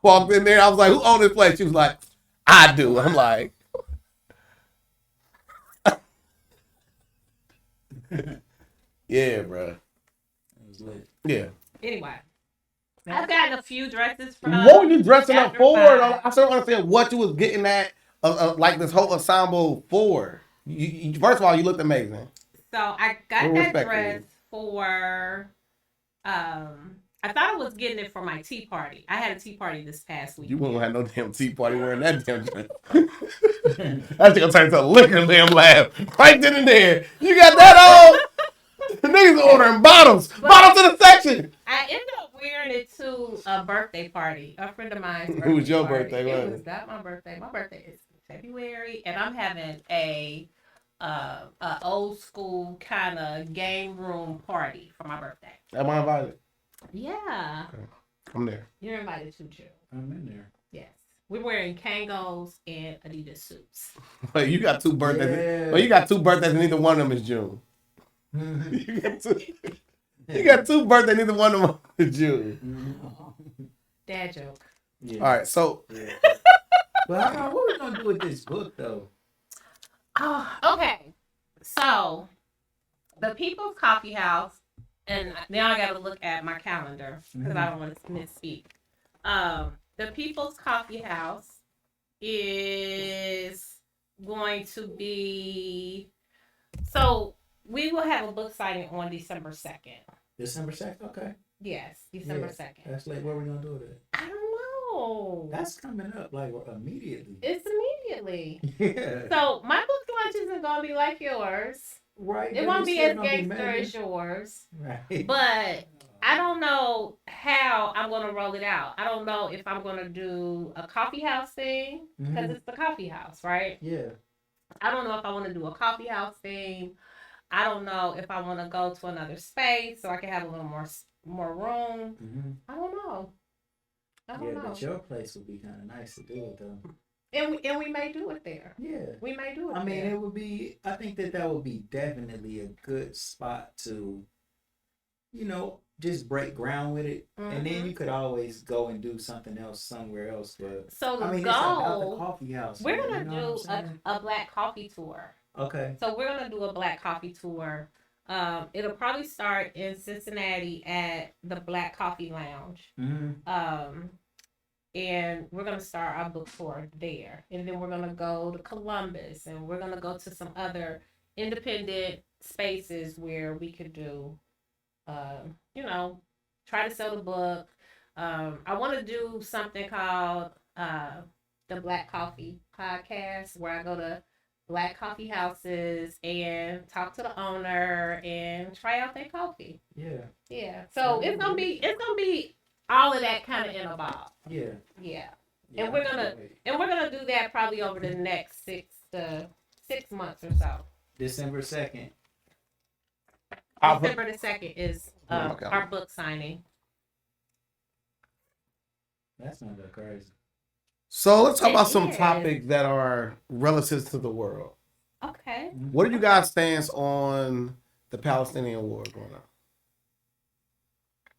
Walked in there, I was like, who owned this place? She was like, I do. I'm like, yeah, bro. It was lit. Yeah. Anyway, I've gotten a few dresses from... What were you dressing up After for? 5. I still understand what you was getting at, like this whole ensemble for. First of all, you looked amazing. So I got that dress for... I thought I was getting it for my tea party. I had a tea party this past week. You wouldn't have no damn tea party wearing that damn dress. That's gonna turn into a liquor damn lab. Right then and there. You got that on? The niggas ordering bottles. Bottles to the section. I ended up wearing it to a birthday party. A friend of mine's It was your party. birthday, It wasn't was it? not my birthday. My birthday is February, and I'm having a old school kind of game room party for my birthday. Am I invited? Yeah. Okay. I'm there. You're invited too, Jill. I'm in there. Yes. We're wearing Kangos and Adidas suits. Wait, you got 2 birthdays. Yeah. Well, you got 2 birthdays and neither one of them is June. You got two birthdays, neither one of them is June. Dad joke. Yeah. All right, so. Yeah. Well, what we gonna do with this book though? Oh, okay. So, the People's Coffee House, and now I got to look at my calendar because I don't want to misspeak. The People's Coffee House is going to be... So, we will have a book signing on December 2nd. December 2nd? Okay. Yes, December 2nd. That's like, what are we gonna do with it? I don't know. That's coming up like immediately. It's immediately. Yeah. So, my book launch isn't going to be like yours. Right. It won't be as gangster as yours. Right. But I don't know how I'm going to roll it out. I don't know if I'm going to do a coffee house thing because it's the coffee house, right? Yeah. I don't know if I want to do a coffee house thing. I don't know if I want to go to another space so I can have a little more room. Mm-hmm. I don't know. I don't know. But your place would be kind of nice to do it though. And we may do it there. Yeah. We may do it. I mean, there. it would be. I think that would be definitely a good spot to, just break ground with it, and then you could always go and do something else somewhere else. But so the it's goal, about the coffee house. we're man, gonna do a black coffee tour. Okay. So we're gonna do a black coffee tour. It'll probably start in Cincinnati at the Black Coffee Lounge. Mm-hmm. And we're going to start our book tour there. And then we're going to go to Columbus. And we're going to go to some other independent spaces where we could do, try to sell the book. I want to do something called the Black Coffee Podcast, where I go to Black coffee houses and talk to the owner and try out their coffee. Yeah. Yeah. So it's gonna be all of that kind of in a ball. Yeah. Yeah. And we're gonna do that probably over the next 6 months or so. December 2nd. December the 2nd is our book signing. That's gonna go crazy. So let's talk about some topics that are relative to the world. Okay. What are you guys' stance on the Palestinian war going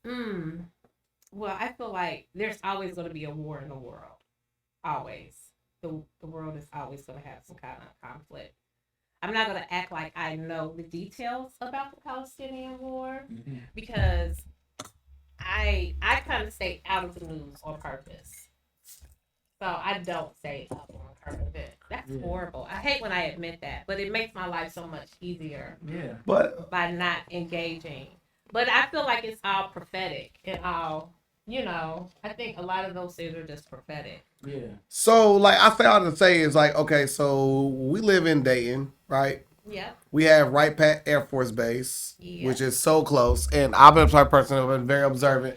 on? Well, I feel like there's always going to be a war in the world. Always. The world is always going to have some kind of conflict. I'm not going to act like I know the details about the Palestinian war because I kind of stay out of the news on purpose. So I don't stay up on current events. That's horrible. I hate when I admit that, but it makes my life so much easier. Yeah. But by not engaging. But I feel like it's all prophetic and all, I think a lot of those things are just prophetic. Yeah. So, like, I found to say is like, okay, so we live in Dayton, right? Yeah. We have Wright Pat Air Force Base, which is so close. And I've been a type of person who's been very observant.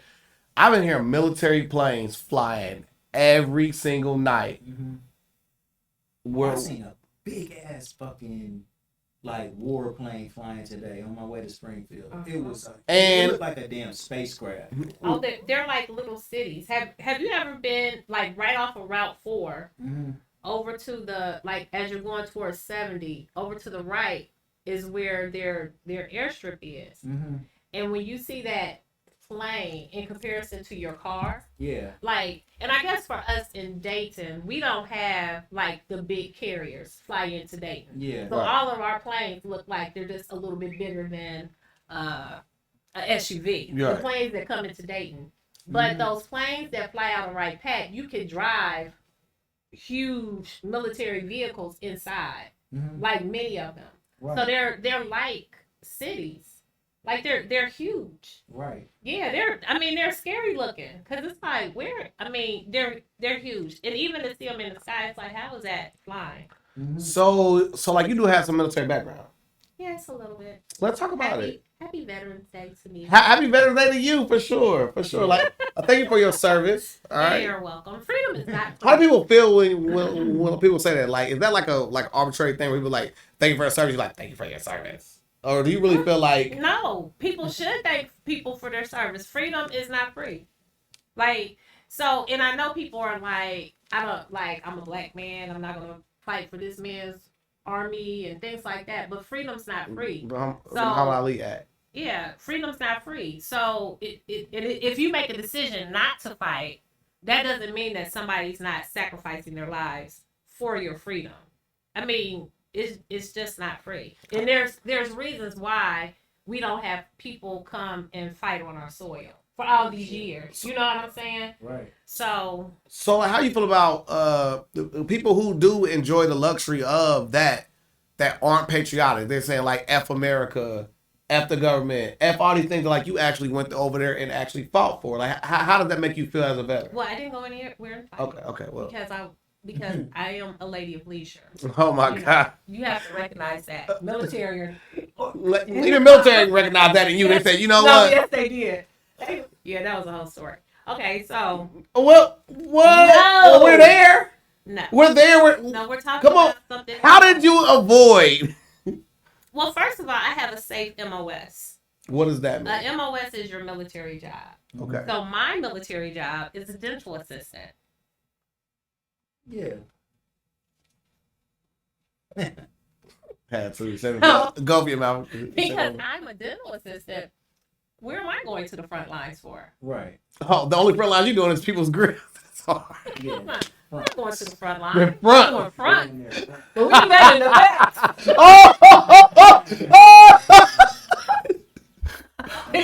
I've been hearing military planes flying every single night. I've seen a big ass fucking like warplane flying today on my way to Springfield. It was it looked like a damn spacecraft. Oh, they're like little cities. Have you ever been like right off of Route 4 over to the like as you're going towards 70 over to the right is where their airstrip is. And when you see that plane in comparison to your car, like, and I guess for us in Dayton, we don't have like the big carriers fly into Dayton. So all of our planes look like they're just a little bit bigger than a SUV. The planes that come into Dayton, but those planes that fly out of Wright Pat, you can drive huge military vehicles inside, like many of them. So they're like cities. Like they're huge. Right. Yeah, they're scary looking because it's like they're huge, and even to see them in the sky, it's like how is that flying? So like you do have some military background. Yes, a little bit. Let's talk about it. Happy Veterans Day to me. Happy Veterans Day to you for sure. Like, thank you for your service. All right. You're welcome. Freedom is not. How do people feel when people say that? Like, is that like a arbitrary thing where people like thank you for your service? You're like thank you for your service. Or do you really feel like... No, people should thank people for their service. Freedom is not free. Like, so, and I know people are like, I'm a black man. I'm not going to fight for this man's army and things like that. But freedom's not free. Muhammad Ali Act. Yeah, freedom's not free. So, if you make a decision not to fight, that doesn't mean that somebody's not sacrificing their lives for your freedom. I mean... It's just not free, and there's reasons why we don't have people come and fight on our soil for all these years. You know what I'm saying? Right. So how you feel about the people who do enjoy the luxury of that aren't patriotic? They're saying like F America, F the government, F all these things that, like you actually went over there and actually fought for. Like how does that make you feel as a veteran? Well, I didn't go anywhere and fight. Okay, well because I am a lady of leisure. Oh my God! You have to recognize that military. Even military recognize that in you. They say, you know what? Yes, they did. Yeah, that was a whole story. Okay, so. Well, no. We're there. No, we're there. No, we're talking about something. How did you avoid? Well, first of all, I have a safe MOS. What does that mean? MOS is your military job. Okay. So my military job is a dental assistant. Yeah. Had to go for your mouth. Because I'm a dental assistant. Where am I going to the front lines for? Right. Oh, the only front lines you're doing is people's grills. That's hard. Yeah. I'm not going to the front line. The front. I'm going front. But we can get in the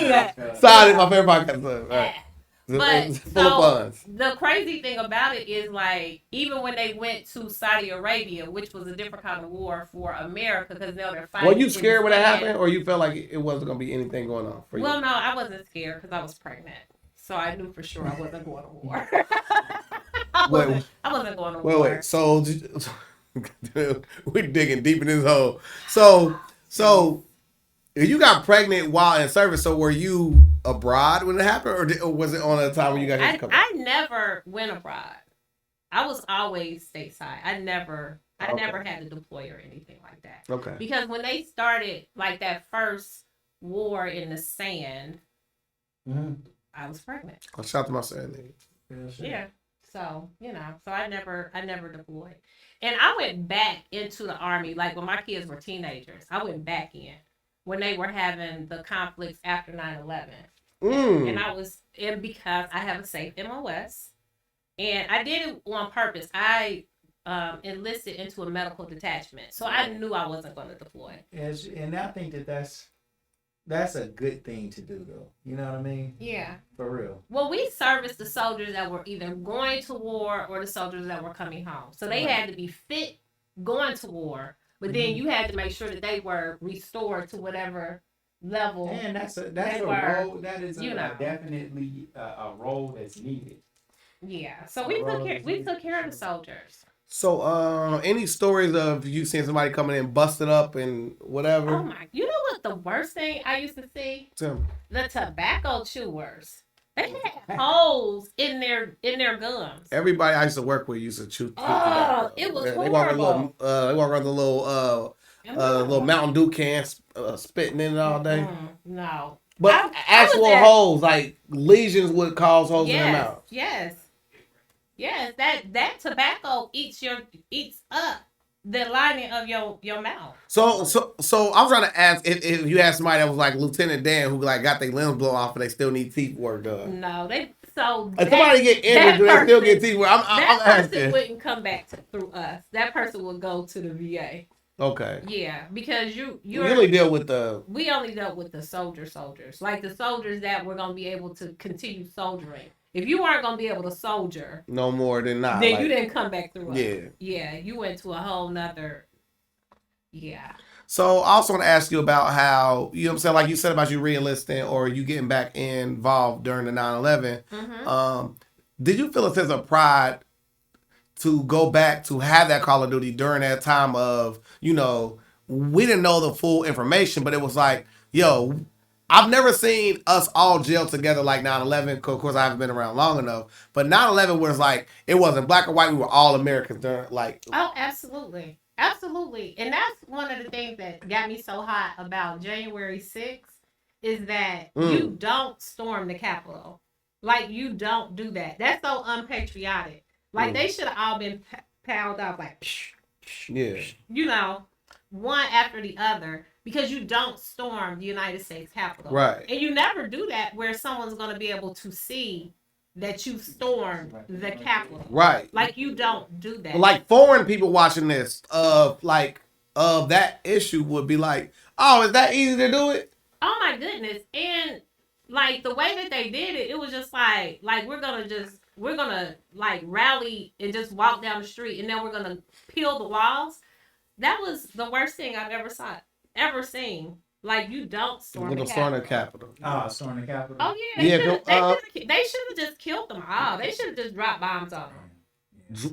back. Sorry, my favorite podcast. All right. But it's full of puns. The crazy thing about it is, like, even when they went to Saudi Arabia, which was a different kind of war for America, because now they're fighting. Were you scared when that happened, or you felt like it wasn't going to be anything going on for you? Well, no, I wasn't scared because I was pregnant, so I knew for sure I wasn't going to war. I wasn't going to war. Wait. So, we're digging deep in this hole. So. You got pregnant while in service, so were you abroad when it happened, or was it on a time when you guys had to come back? I never went abroad. I was always stateside. I never had to deploy or anything like that. Okay. Because when they started like that first war in the sand, I was pregnant. I'll shout to my son. Yeah. So, so I never deployed. And I went back into the Army, like when my kids were teenagers. I went back in when they were having the conflicts after 9/11. And I was in because I have a safe MOS. And I did it on purpose. I enlisted into a medical detachment. So I knew I wasn't going to deploy. And I think that's a good thing to do, though. You know what I mean? Yeah. For real. Well, we serviced the soldiers that were either going to war or the soldiers that were coming home. So they had to be fit going to war, but then you had to make sure that they were restored to whatever level. And that's a role that is definitely a role that's needed. Yeah. So we took care of the soldiers. So, any stories of you seeing somebody coming in busted up and whatever? Oh my! You know what the worst thing I used to see? The tobacco chewers. They had holes in their gums. Everybody I used to work with used to chew. Oh, it was horrible. They walk around the little Mountain Dew can, spitting in it all day. No. But actual holes, like lesions, would cause holes in their mouth. Yes, that tobacco eats up the lining of your mouth. So I'm trying to ask if you had somebody that was like Lieutenant Dan who like got their limbs blown off and they still need teeth work done. No, if somebody get injured, do they still get teeth work? I'm asking. Person wouldn't come back through us. That person would go to the VA. Okay. Yeah, because you only deal with we only dealt with the soldiers, like the soldiers that were gonna be able to continue soldiering. If you weren't gonna be able to soldier no more than not, then you didn't come back through us. Yeah, you went to a whole nother. Yeah. So I also want to ask you about how, you know what I'm saying, like you said about you re-enlisting or you getting back involved during the 9/11. Did you feel a sense of pride to go back to have that Call of Duty during that time of, we didn't know the full information, but it was like, yo, I've never seen us all jail together like 9/11. Of course, I haven't been around long enough. But 9/11 was like, it wasn't black or white. We were all Americans during, like. Oh, absolutely. Absolutely. And that's one of the things that got me so hot about January 6th is that you don't storm the Capitol. Like, you don't do that. That's so unpatriotic. Like, they should have all been piled off like, one after the other. Because you don't storm the United States Capitol. Right. And you never do that where someone's going to be able to see that you stormed the Capitol. Right. Like, you don't do that. Like, foreign people watching this, that issue would be like, oh, is that easy to do it? Oh, my goodness. And, like, the way that they did it, it was just like we're going to, like, rally and just walk down the street, and then we're going to peel the walls. That was the worst thing I've ever seen. Like, you don't storm the Capitol. Oh, storm the Capitol. Oh yeah, they should have just killed them all. They should have just dropped bombs on them.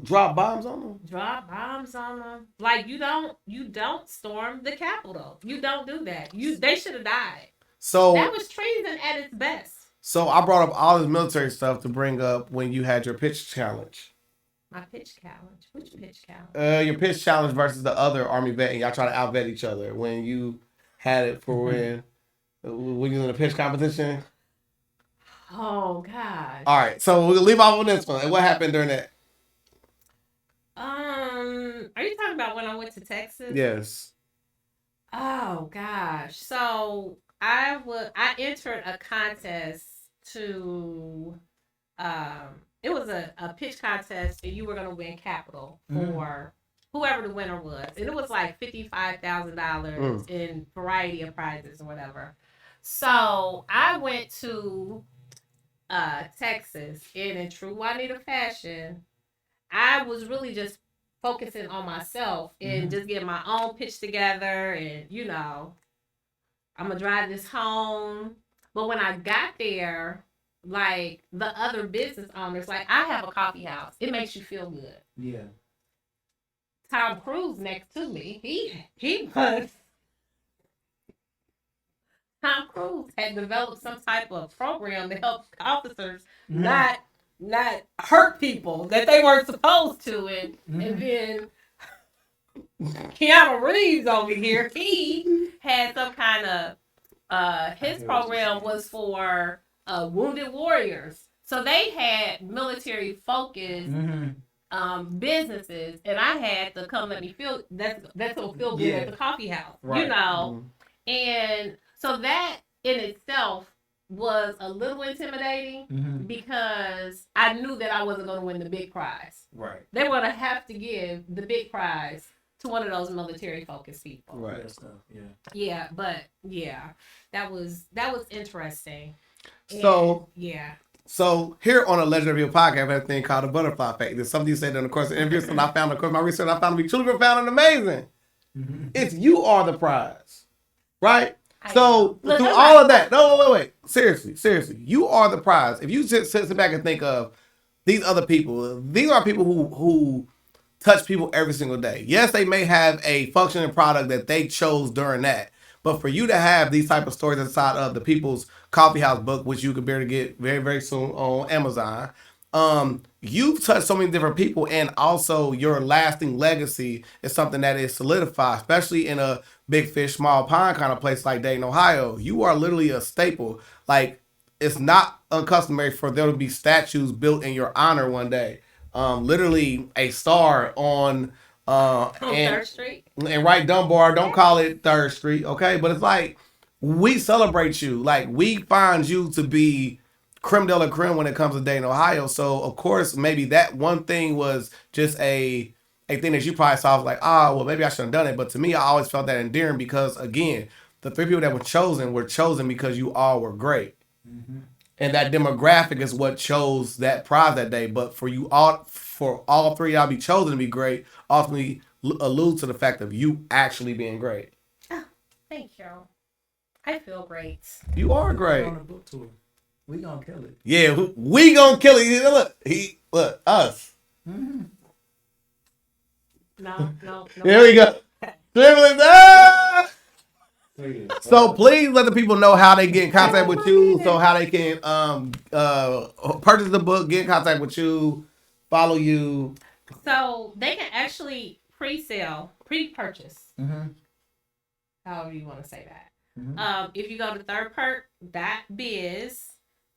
Drop bombs on them? Drop bombs on them. Like, you don't storm the Capitol. You don't do that. They should have died. So that was treason at its best. So I brought up all this military stuff to bring up when you had your pitch challenge. My pitch challenge? Which pitch challenge? Your pitch challenge versus the other Army vet, and y'all try to outvet each other when you had it for when you was in a pitch competition. Oh God! All right, so we'll leave off on this one. And what happened during that? Are you talking about when I went to Texas? Yes. Oh gosh! So I entered a contest to it was a pitch contest, and you were going to win capital for whoever the winner was. And it was like $55,000 in variety of prizes or whatever. So I went to Texas, and in true Juanita fashion, I was really just focusing on myself and just getting my own pitch together. And, I'm going to drive this home. But when I got there, like, the other business owners, like, I have a coffee house. It makes you feel good. Yeah. Tom Cruise next to me, he was. Tom Cruise had developed some type of program to help officers not not hurt people that they weren't supposed to, and then Keanu Reeves over here, he had some kind of his program was for wounded warriors. So they had military focused businesses, and I had to come let me feel that's what feel good at the coffee house, Right. you know. And so that in itself was a little intimidating because I knew that I wasn't going to win the big prize. Right. They were going to have to give the big prize to one of those military focused people. Right. Yeah, but yeah, that was interesting. So yeah. So here on a Legendary podcast, I have a thing called the butterfly effect. There's something you said in the course of the interview, something I found in the course of my research, I found to be truly profound and amazing. It's you are the prize, right? So through all of that, no, wait. Seriously, you are the prize. If you sit back and think of these other people, these are people who touch people every single day. Yes, they may have a functioning product that they chose during that. But for you to have these type of stories inside of the People's Coffee House book, which you can bear to get very, very soon on Amazon, you've touched so many different people, and also your lasting legacy is something that is solidified, especially in a big fish, small pond kind of place like Dayton, Ohio. You are literally a staple. Like, it's not uncustomary for there to be statues built in your honor one day. Literally a star on 3rd Street. And right, Dunbar, don't call it 3rd Street, okay? But it's like, we celebrate you. Like, we find you to be creme de la creme when it comes to Dayton, Ohio. So, of course, maybe that one thing was just a thing that you probably saw like, well, maybe I shouldn't have done it. But to me, I always felt that endearing because, again, the 3 people that were chosen because you all were great. And that demographic is what chose that prize that day. But for all 3 y'all be chosen to be great, ultimately allude to the fact of you actually being great. Oh, thank you. I feel great. You are great. On a book tour. We gonna kill it. Yeah, we gonna kill it. Look, us. No. There we go. So please let the people know how they get in contact with you, so how they can purchase the book, get in contact with you, follow you. So they can actually pre-purchase. However you want to say that. If you go to thirdperk.biz,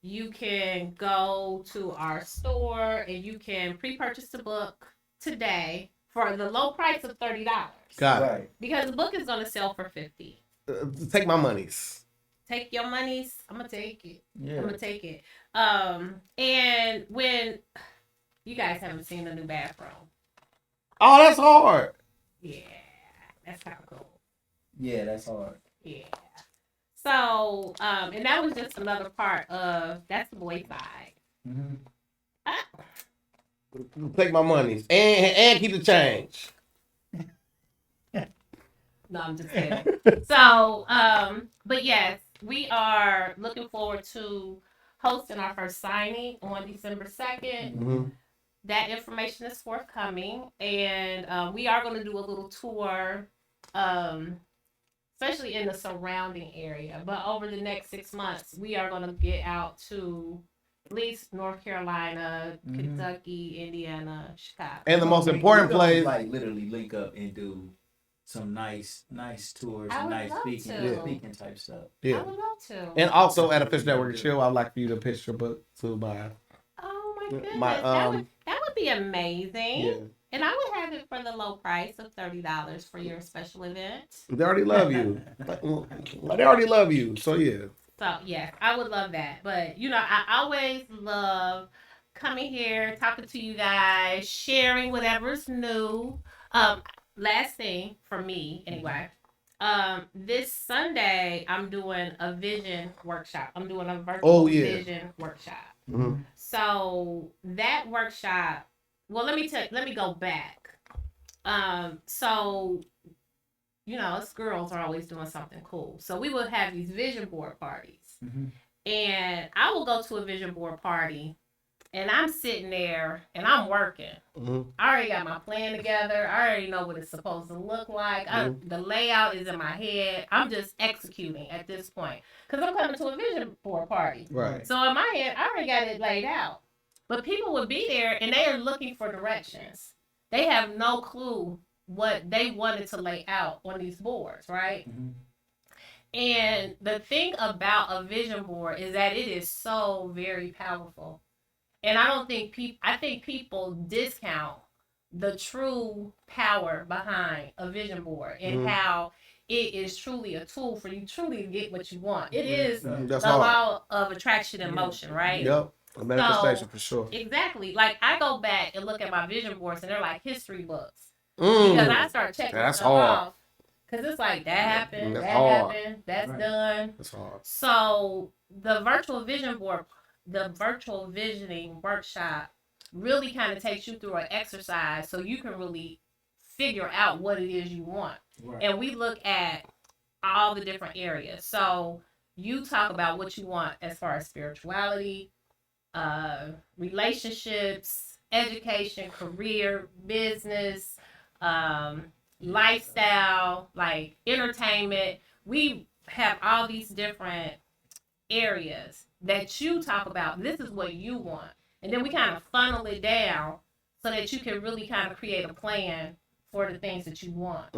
you can go to our store and you can pre-purchase the book today for the low price of $30. Got it. Because the book is going to sell for $50. Take my monies. Take your monies. I'm gonna take it. Yeah. I'm gonna take it. And when you guys haven't seen the new bathroom. Oh, that's hard. Yeah, that's kind of cool. Yeah, that's hard. Yeah. So, and that was just another part of that's the boy side. Take my monies and keep the change. No, I'm just kidding. So, but yes, we are looking forward to hosting our first signing on December 2nd. That information is forthcoming, and we are going to do a little tour, especially in the surrounding area. But over the next 6 months, we are going to get out to at least North Carolina, Kentucky, Indiana, Chicago. And the most important place, like literally link up and do some nice tours and nice speaking type stuff. Yeah. I would love to. And also at a Fish Network Chill, I'd like for you to pitch your book to my. Oh my goodness, that would be amazing. Yeah. And I would have it for the low price of $30 for your special event. They already love you. They already love you. So yeah. So yes, I would love that. But I always love coming here, talking to you guys, sharing whatever's new. Last thing for me, anyway. This Sunday I'm doing a vision workshop. I'm doing a virtual vision workshop. So that workshop. Well, let me go back. So us girls are always doing something cool. So we will have these vision board parties, and I will go to a vision board party. And I'm sitting there and I'm working. I already got my plan together. I already know what it's supposed to look like. The layout is in my head. I'm just executing at this point. Because I'm coming to a vision board party. Right. So in my head, I already got it laid out. But people would be there and they are looking for directions. They have no clue what they wanted to lay out on these boards, right? Mm-hmm. And the thing about a vision board is that it is so very powerful. And I don't think I think people discount the true power behind a vision board and how it is truly a tool for you truly to get what you want. It is That's the hard. law of attraction and motion, right? Yep. A manifestation for sure. Exactly. Like I go back and look at my vision boards and they're like history books. Because I start checking That's stuff hard. off. Because it's like that happened, That's that hard. happened, that's Right. done. That's hard. So the virtual vision board, the virtual visioning workshop really kind of takes you through an exercise so you can really figure out what it is you want. Right. And we look at all the different areas. So you talk about what you want as far as spirituality, relationships, education, career, business, lifestyle, like entertainment. We have all these different areas that you talk about. This is what you want. And then we kind of funnel it down so that you can really kind of create a plan for the things that you want.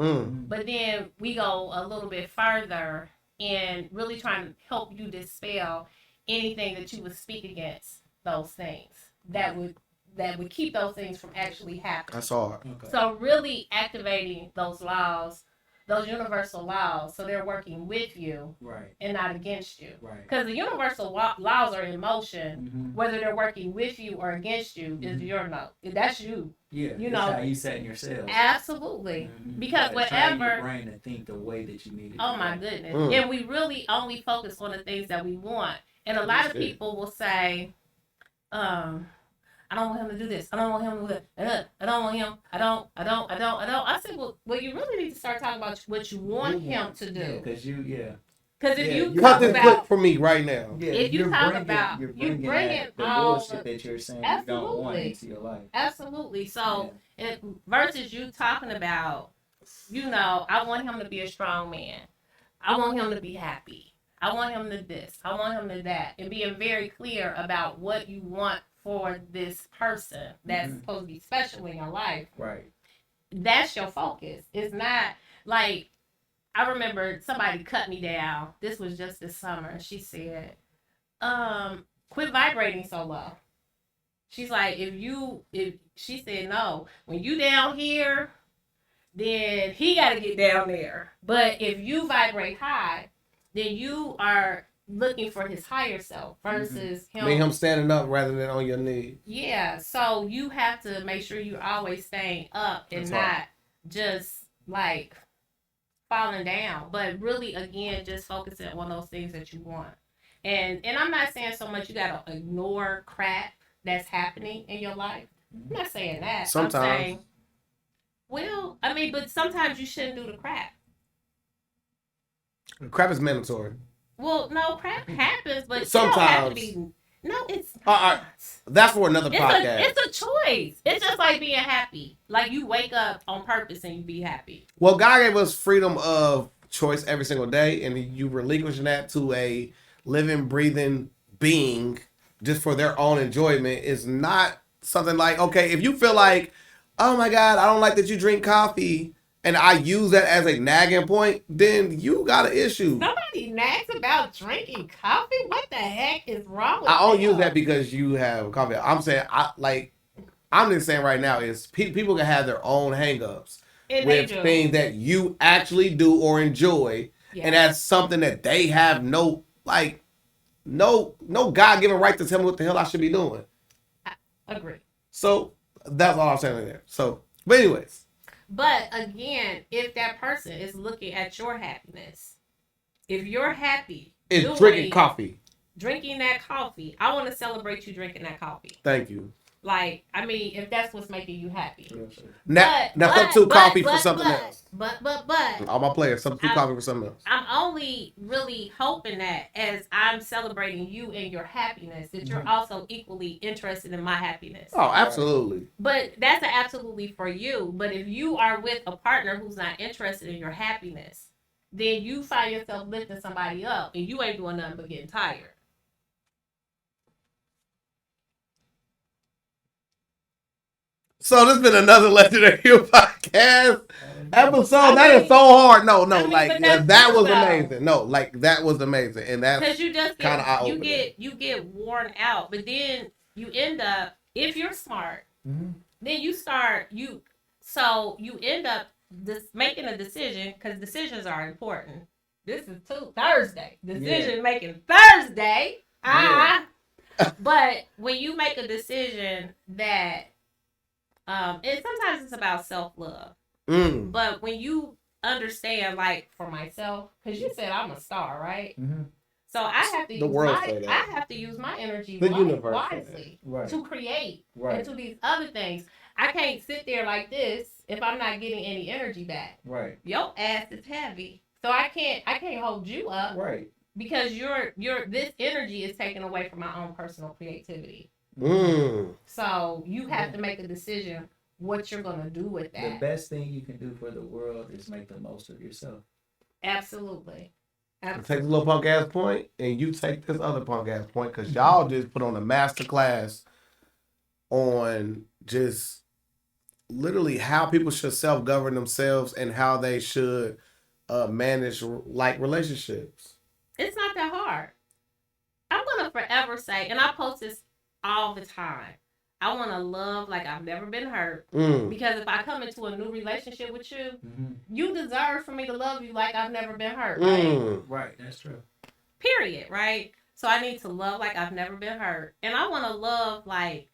But then we go a little bit further in really trying to help you dispel anything that you would speak against those things that would keep those things from actually happening. That's hard. Okay. So really activating those laws, those universal laws, so they're working with you Right. and not against you. Right. Because the universal laws are in motion, Mm-hmm. whether they're working with you or against you is your note. That's you. Yeah. You That's know. how you setting yourself. Absolutely. Mhm. Because You gotta train your whatever. brain to think the way that you need it. Oh to my think. goodness. And we really only focus on the things that we want. And a lot of people will say, I don't want him to do this. I don't want him to do that. I don't want him. I don't. I said, well, you really need to start talking about what you want him to do. Yeah, because Because if Yeah, you you talk Cut this clip about, for me right now. yeah, if you you're talk bringing, about, you're you bringing, bringing that, the all bullshit that you're saying you don't want Absolutely. into your life. absolutely. So, versus you talking about, I want him to be a strong man. I want him to be happy. I want him to this. I want him to that. And being very clear about what you want for this person that's supposed to be special in your life. Right. That's your focus. It's not like, I remember somebody cut me down. This was just this summer. She said, quit vibrating so low. She's like, if she said no, when you down here, then he got to get down there. But if you vibrate high, then you are looking for his higher self versus I mean, him standing up rather than on your knee. Yeah, so you have to make sure you're always staying up and That's not hard. just like falling down, but really again just focusing on those things that you want. And I'm not saying so much you gotta ignore crap that's happening in your life. I'm not saying that. Sometimes. I'm saying, well, I mean, but sometimes you shouldn't do the crap. Crap is mandatory. Well, no, crap happens, but it Sometimes. don't have to be. No, it's not. That's for another podcast. It's a choice. It's just like being happy. Like you wake up on purpose and you be happy. Well, God gave us freedom of choice every single day, and you relinquishing that to a living, breathing being just for their own enjoyment is not something like, okay, if you feel like, oh my God, I don't like that you drink coffee, and I use that as a nagging point, then you got an issue. Nobody nags about drinking coffee. What the heck is wrong with I don't you? use that because you have coffee. I'm saying, I'm just saying right now is people can have their own hangups with things that you actually do or enjoy, and that's something that they have no God-given right to tell me what the hell I should be doing. I agree. So that's all I'm saying there. So, but anyways. But again, if that person is looking at your happiness, if you're happy, It's drinking coffee. Drinking that coffee, I want to celebrate you drinking that coffee. Thank you. Like, I mean, if that's what's making you happy. Now substitute coffee for something else. But. All my players, substitute coffee for something else. I'm only really hoping that as I'm celebrating you and your happiness, that you're also equally interested in my happiness. Oh, absolutely. But that's an absolutely for you. But if you are with a partner who's not interested in your happiness, then you find yourself lifting somebody up and you ain't doing nothing but getting tired. So this has been another Legendary You podcast episode. That is so hard. No, but like that's that true, was though. amazing. No, like that was amazing, and that's Because you just kind of get eye-opening. you get worn out, but then you end up, if you're smart, then you end up making a decision, because decisions are important. This is Thursday. Decision making Thursday. But when you make a decision that and sometimes it's about self-love. But when you understand, like for myself, because you said I'm a star, right? So I have to use my energy wisely to create and to these other things. I can't sit there like this if I'm not getting any energy back. Right. Your ass is heavy, so I can't hold you up. Right. Because this energy is taken away from my own personal creativity. So you have to make a decision what you're gonna do with that. The best thing you can do for the world is make the most of yourself. Absolutely. Take this little punk ass point, and you take this other punk ass point, because y'all just put on a master class on just literally how people should self-govern themselves and how they should manage like relationships. It's not that hard. I'm gonna forever say, and I post this all the time, I want to love like I've never been hurt. Because if I come into a new relationship with you, you deserve for me to love you like I've never been hurt. Right? Right, that's true. Period, right? So I need to love like I've never been hurt. And I want to love like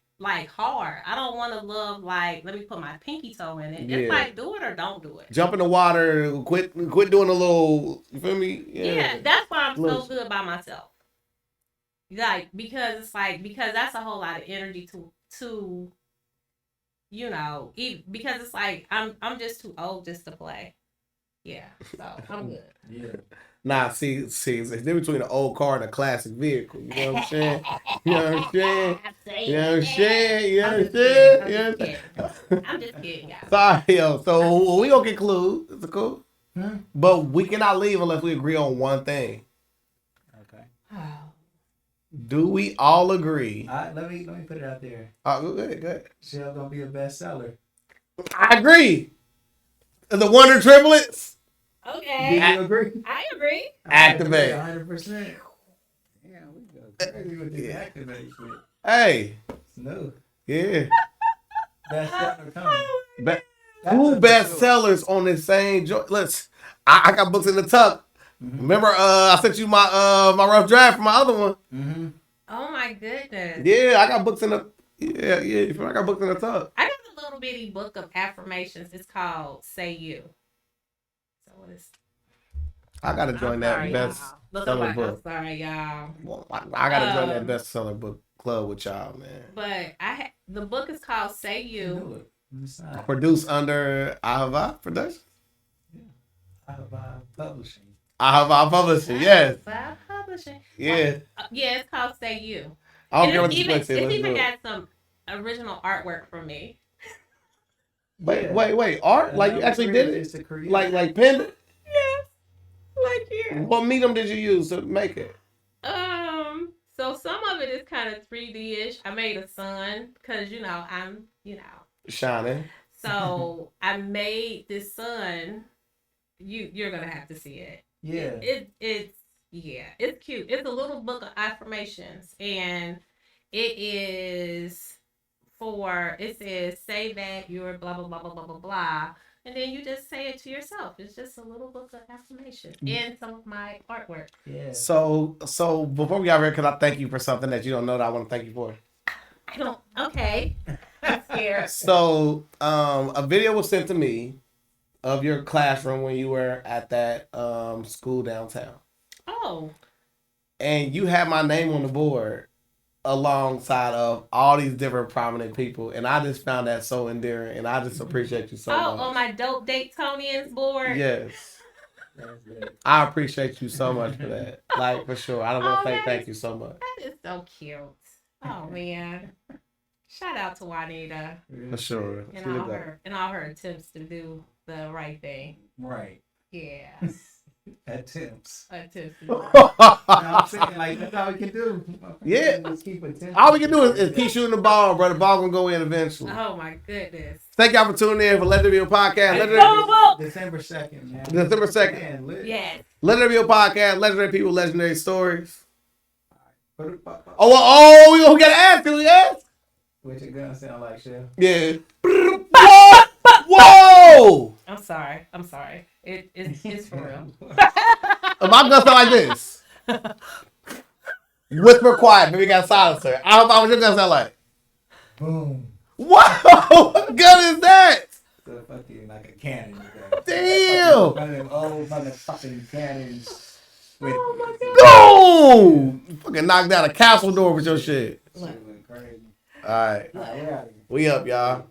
hard. I don't want to love like, let me put my pinky toe in it. It's like, do it or don't do it. Jump in the water, quit doing a little, you feel me? Yeah, that's why I'm so good by myself. Like, because that's a whole lot of energy to because it's like I'm just too old just to play. Yeah, so I'm good. Yeah. Nah, see, it's the difference between an old car and a classic vehicle. You know what I'm saying? You know what I'm saying? You know what I'm saying? You know what I'm saying? I'm just kidding, guys. Sorry, yo. So we gonna conclude. Is it cool? But we cannot leave unless we agree on one thing. Okay. Do we all agree? Let me put it out there. Go ahead. Shell gonna be a bestseller. I agree. The Wonder Triplets. Okay. Do you agree? I agree. Activate. 100%. Yeah, we go crazy with this activate shit. Hey. No. Yeah. Bestseller coming. Two bestsellers on the same joint. I got books in the tuck. Remember, I sent you my rough draft for my other one. Oh my goodness. Yeah, I got books in the. I got books in the tuck. I got a little bitty book of affirmations. It's called "Say You." So it's. I gotta join that bestseller book. I'm sorry, y'all. Well, I gotta join that bestseller book club with y'all, man. But the book is called "Say You." Produced under Ahava Productions. Yeah, Ahava Publishing. Ahava Publishing, yes. Ahava Publishing. Yeah. Yeah, it's called "Say You." I don't care what it's even got some original artwork from me. Wait. Art? Like you actually did it? Like penned it? Yes. Like here. What medium did you use to make it? So some of it is kind of 3D-ish. I made a sun because I'm shining. So I made this sun. You're gonna have to see it. Yeah. It's cute. It's a little book of affirmations, and it says say that you're blah blah blah blah blah blah blah, and then you just say it to yourself. It's just a little book of affirmations and some of my artwork. Yeah. So before we got here, can I thank you for something that you don't know that I want to thank you for? I don't. Okay. I'm scared. So a video was sent to me of your classroom when you were at that school downtown. Oh. And you had my name on the board alongside of all these different prominent people. And I just found that so endearing. And I just appreciate you so much. Oh, on my dope Daytonians board? Yes. I appreciate you so much for that. Like, for sure. I don't want to say thank you so much. That is so cute. Oh, man. Shout out to Juanita. For sure. And all her attempts to do the right thing. Right. Yeah. Attempts. Attempts. You know what I'm saying? Like, that's all we can do. Yeah. Just keep attempting. All we can do is keep shooting the ball, bro. The ball gonna go in eventually. Oh my goodness. Thank y'all for tuning in for Let There Be a Podcast. December 2nd, man. December 2nd. Man, lit. Yes. Let There Be a Podcast. Legendary people, legendary stories. Put it up. We gotta ask. Can we ask? What your gun sound like, Chef? Yeah. Whoa! I'm sorry. It's for real. My gun sound like this. Whisper quiet, but we got silencer. I don't know what your gun sound like. Boom. Whoa! What gun is that? So fucking like a cannon. Damn! One of them old motherfucking cannons. Oh my No! You fucking knocked down a castle door with your shit. Shit went crazy. All right. All right, we're out of here. We up, y'all.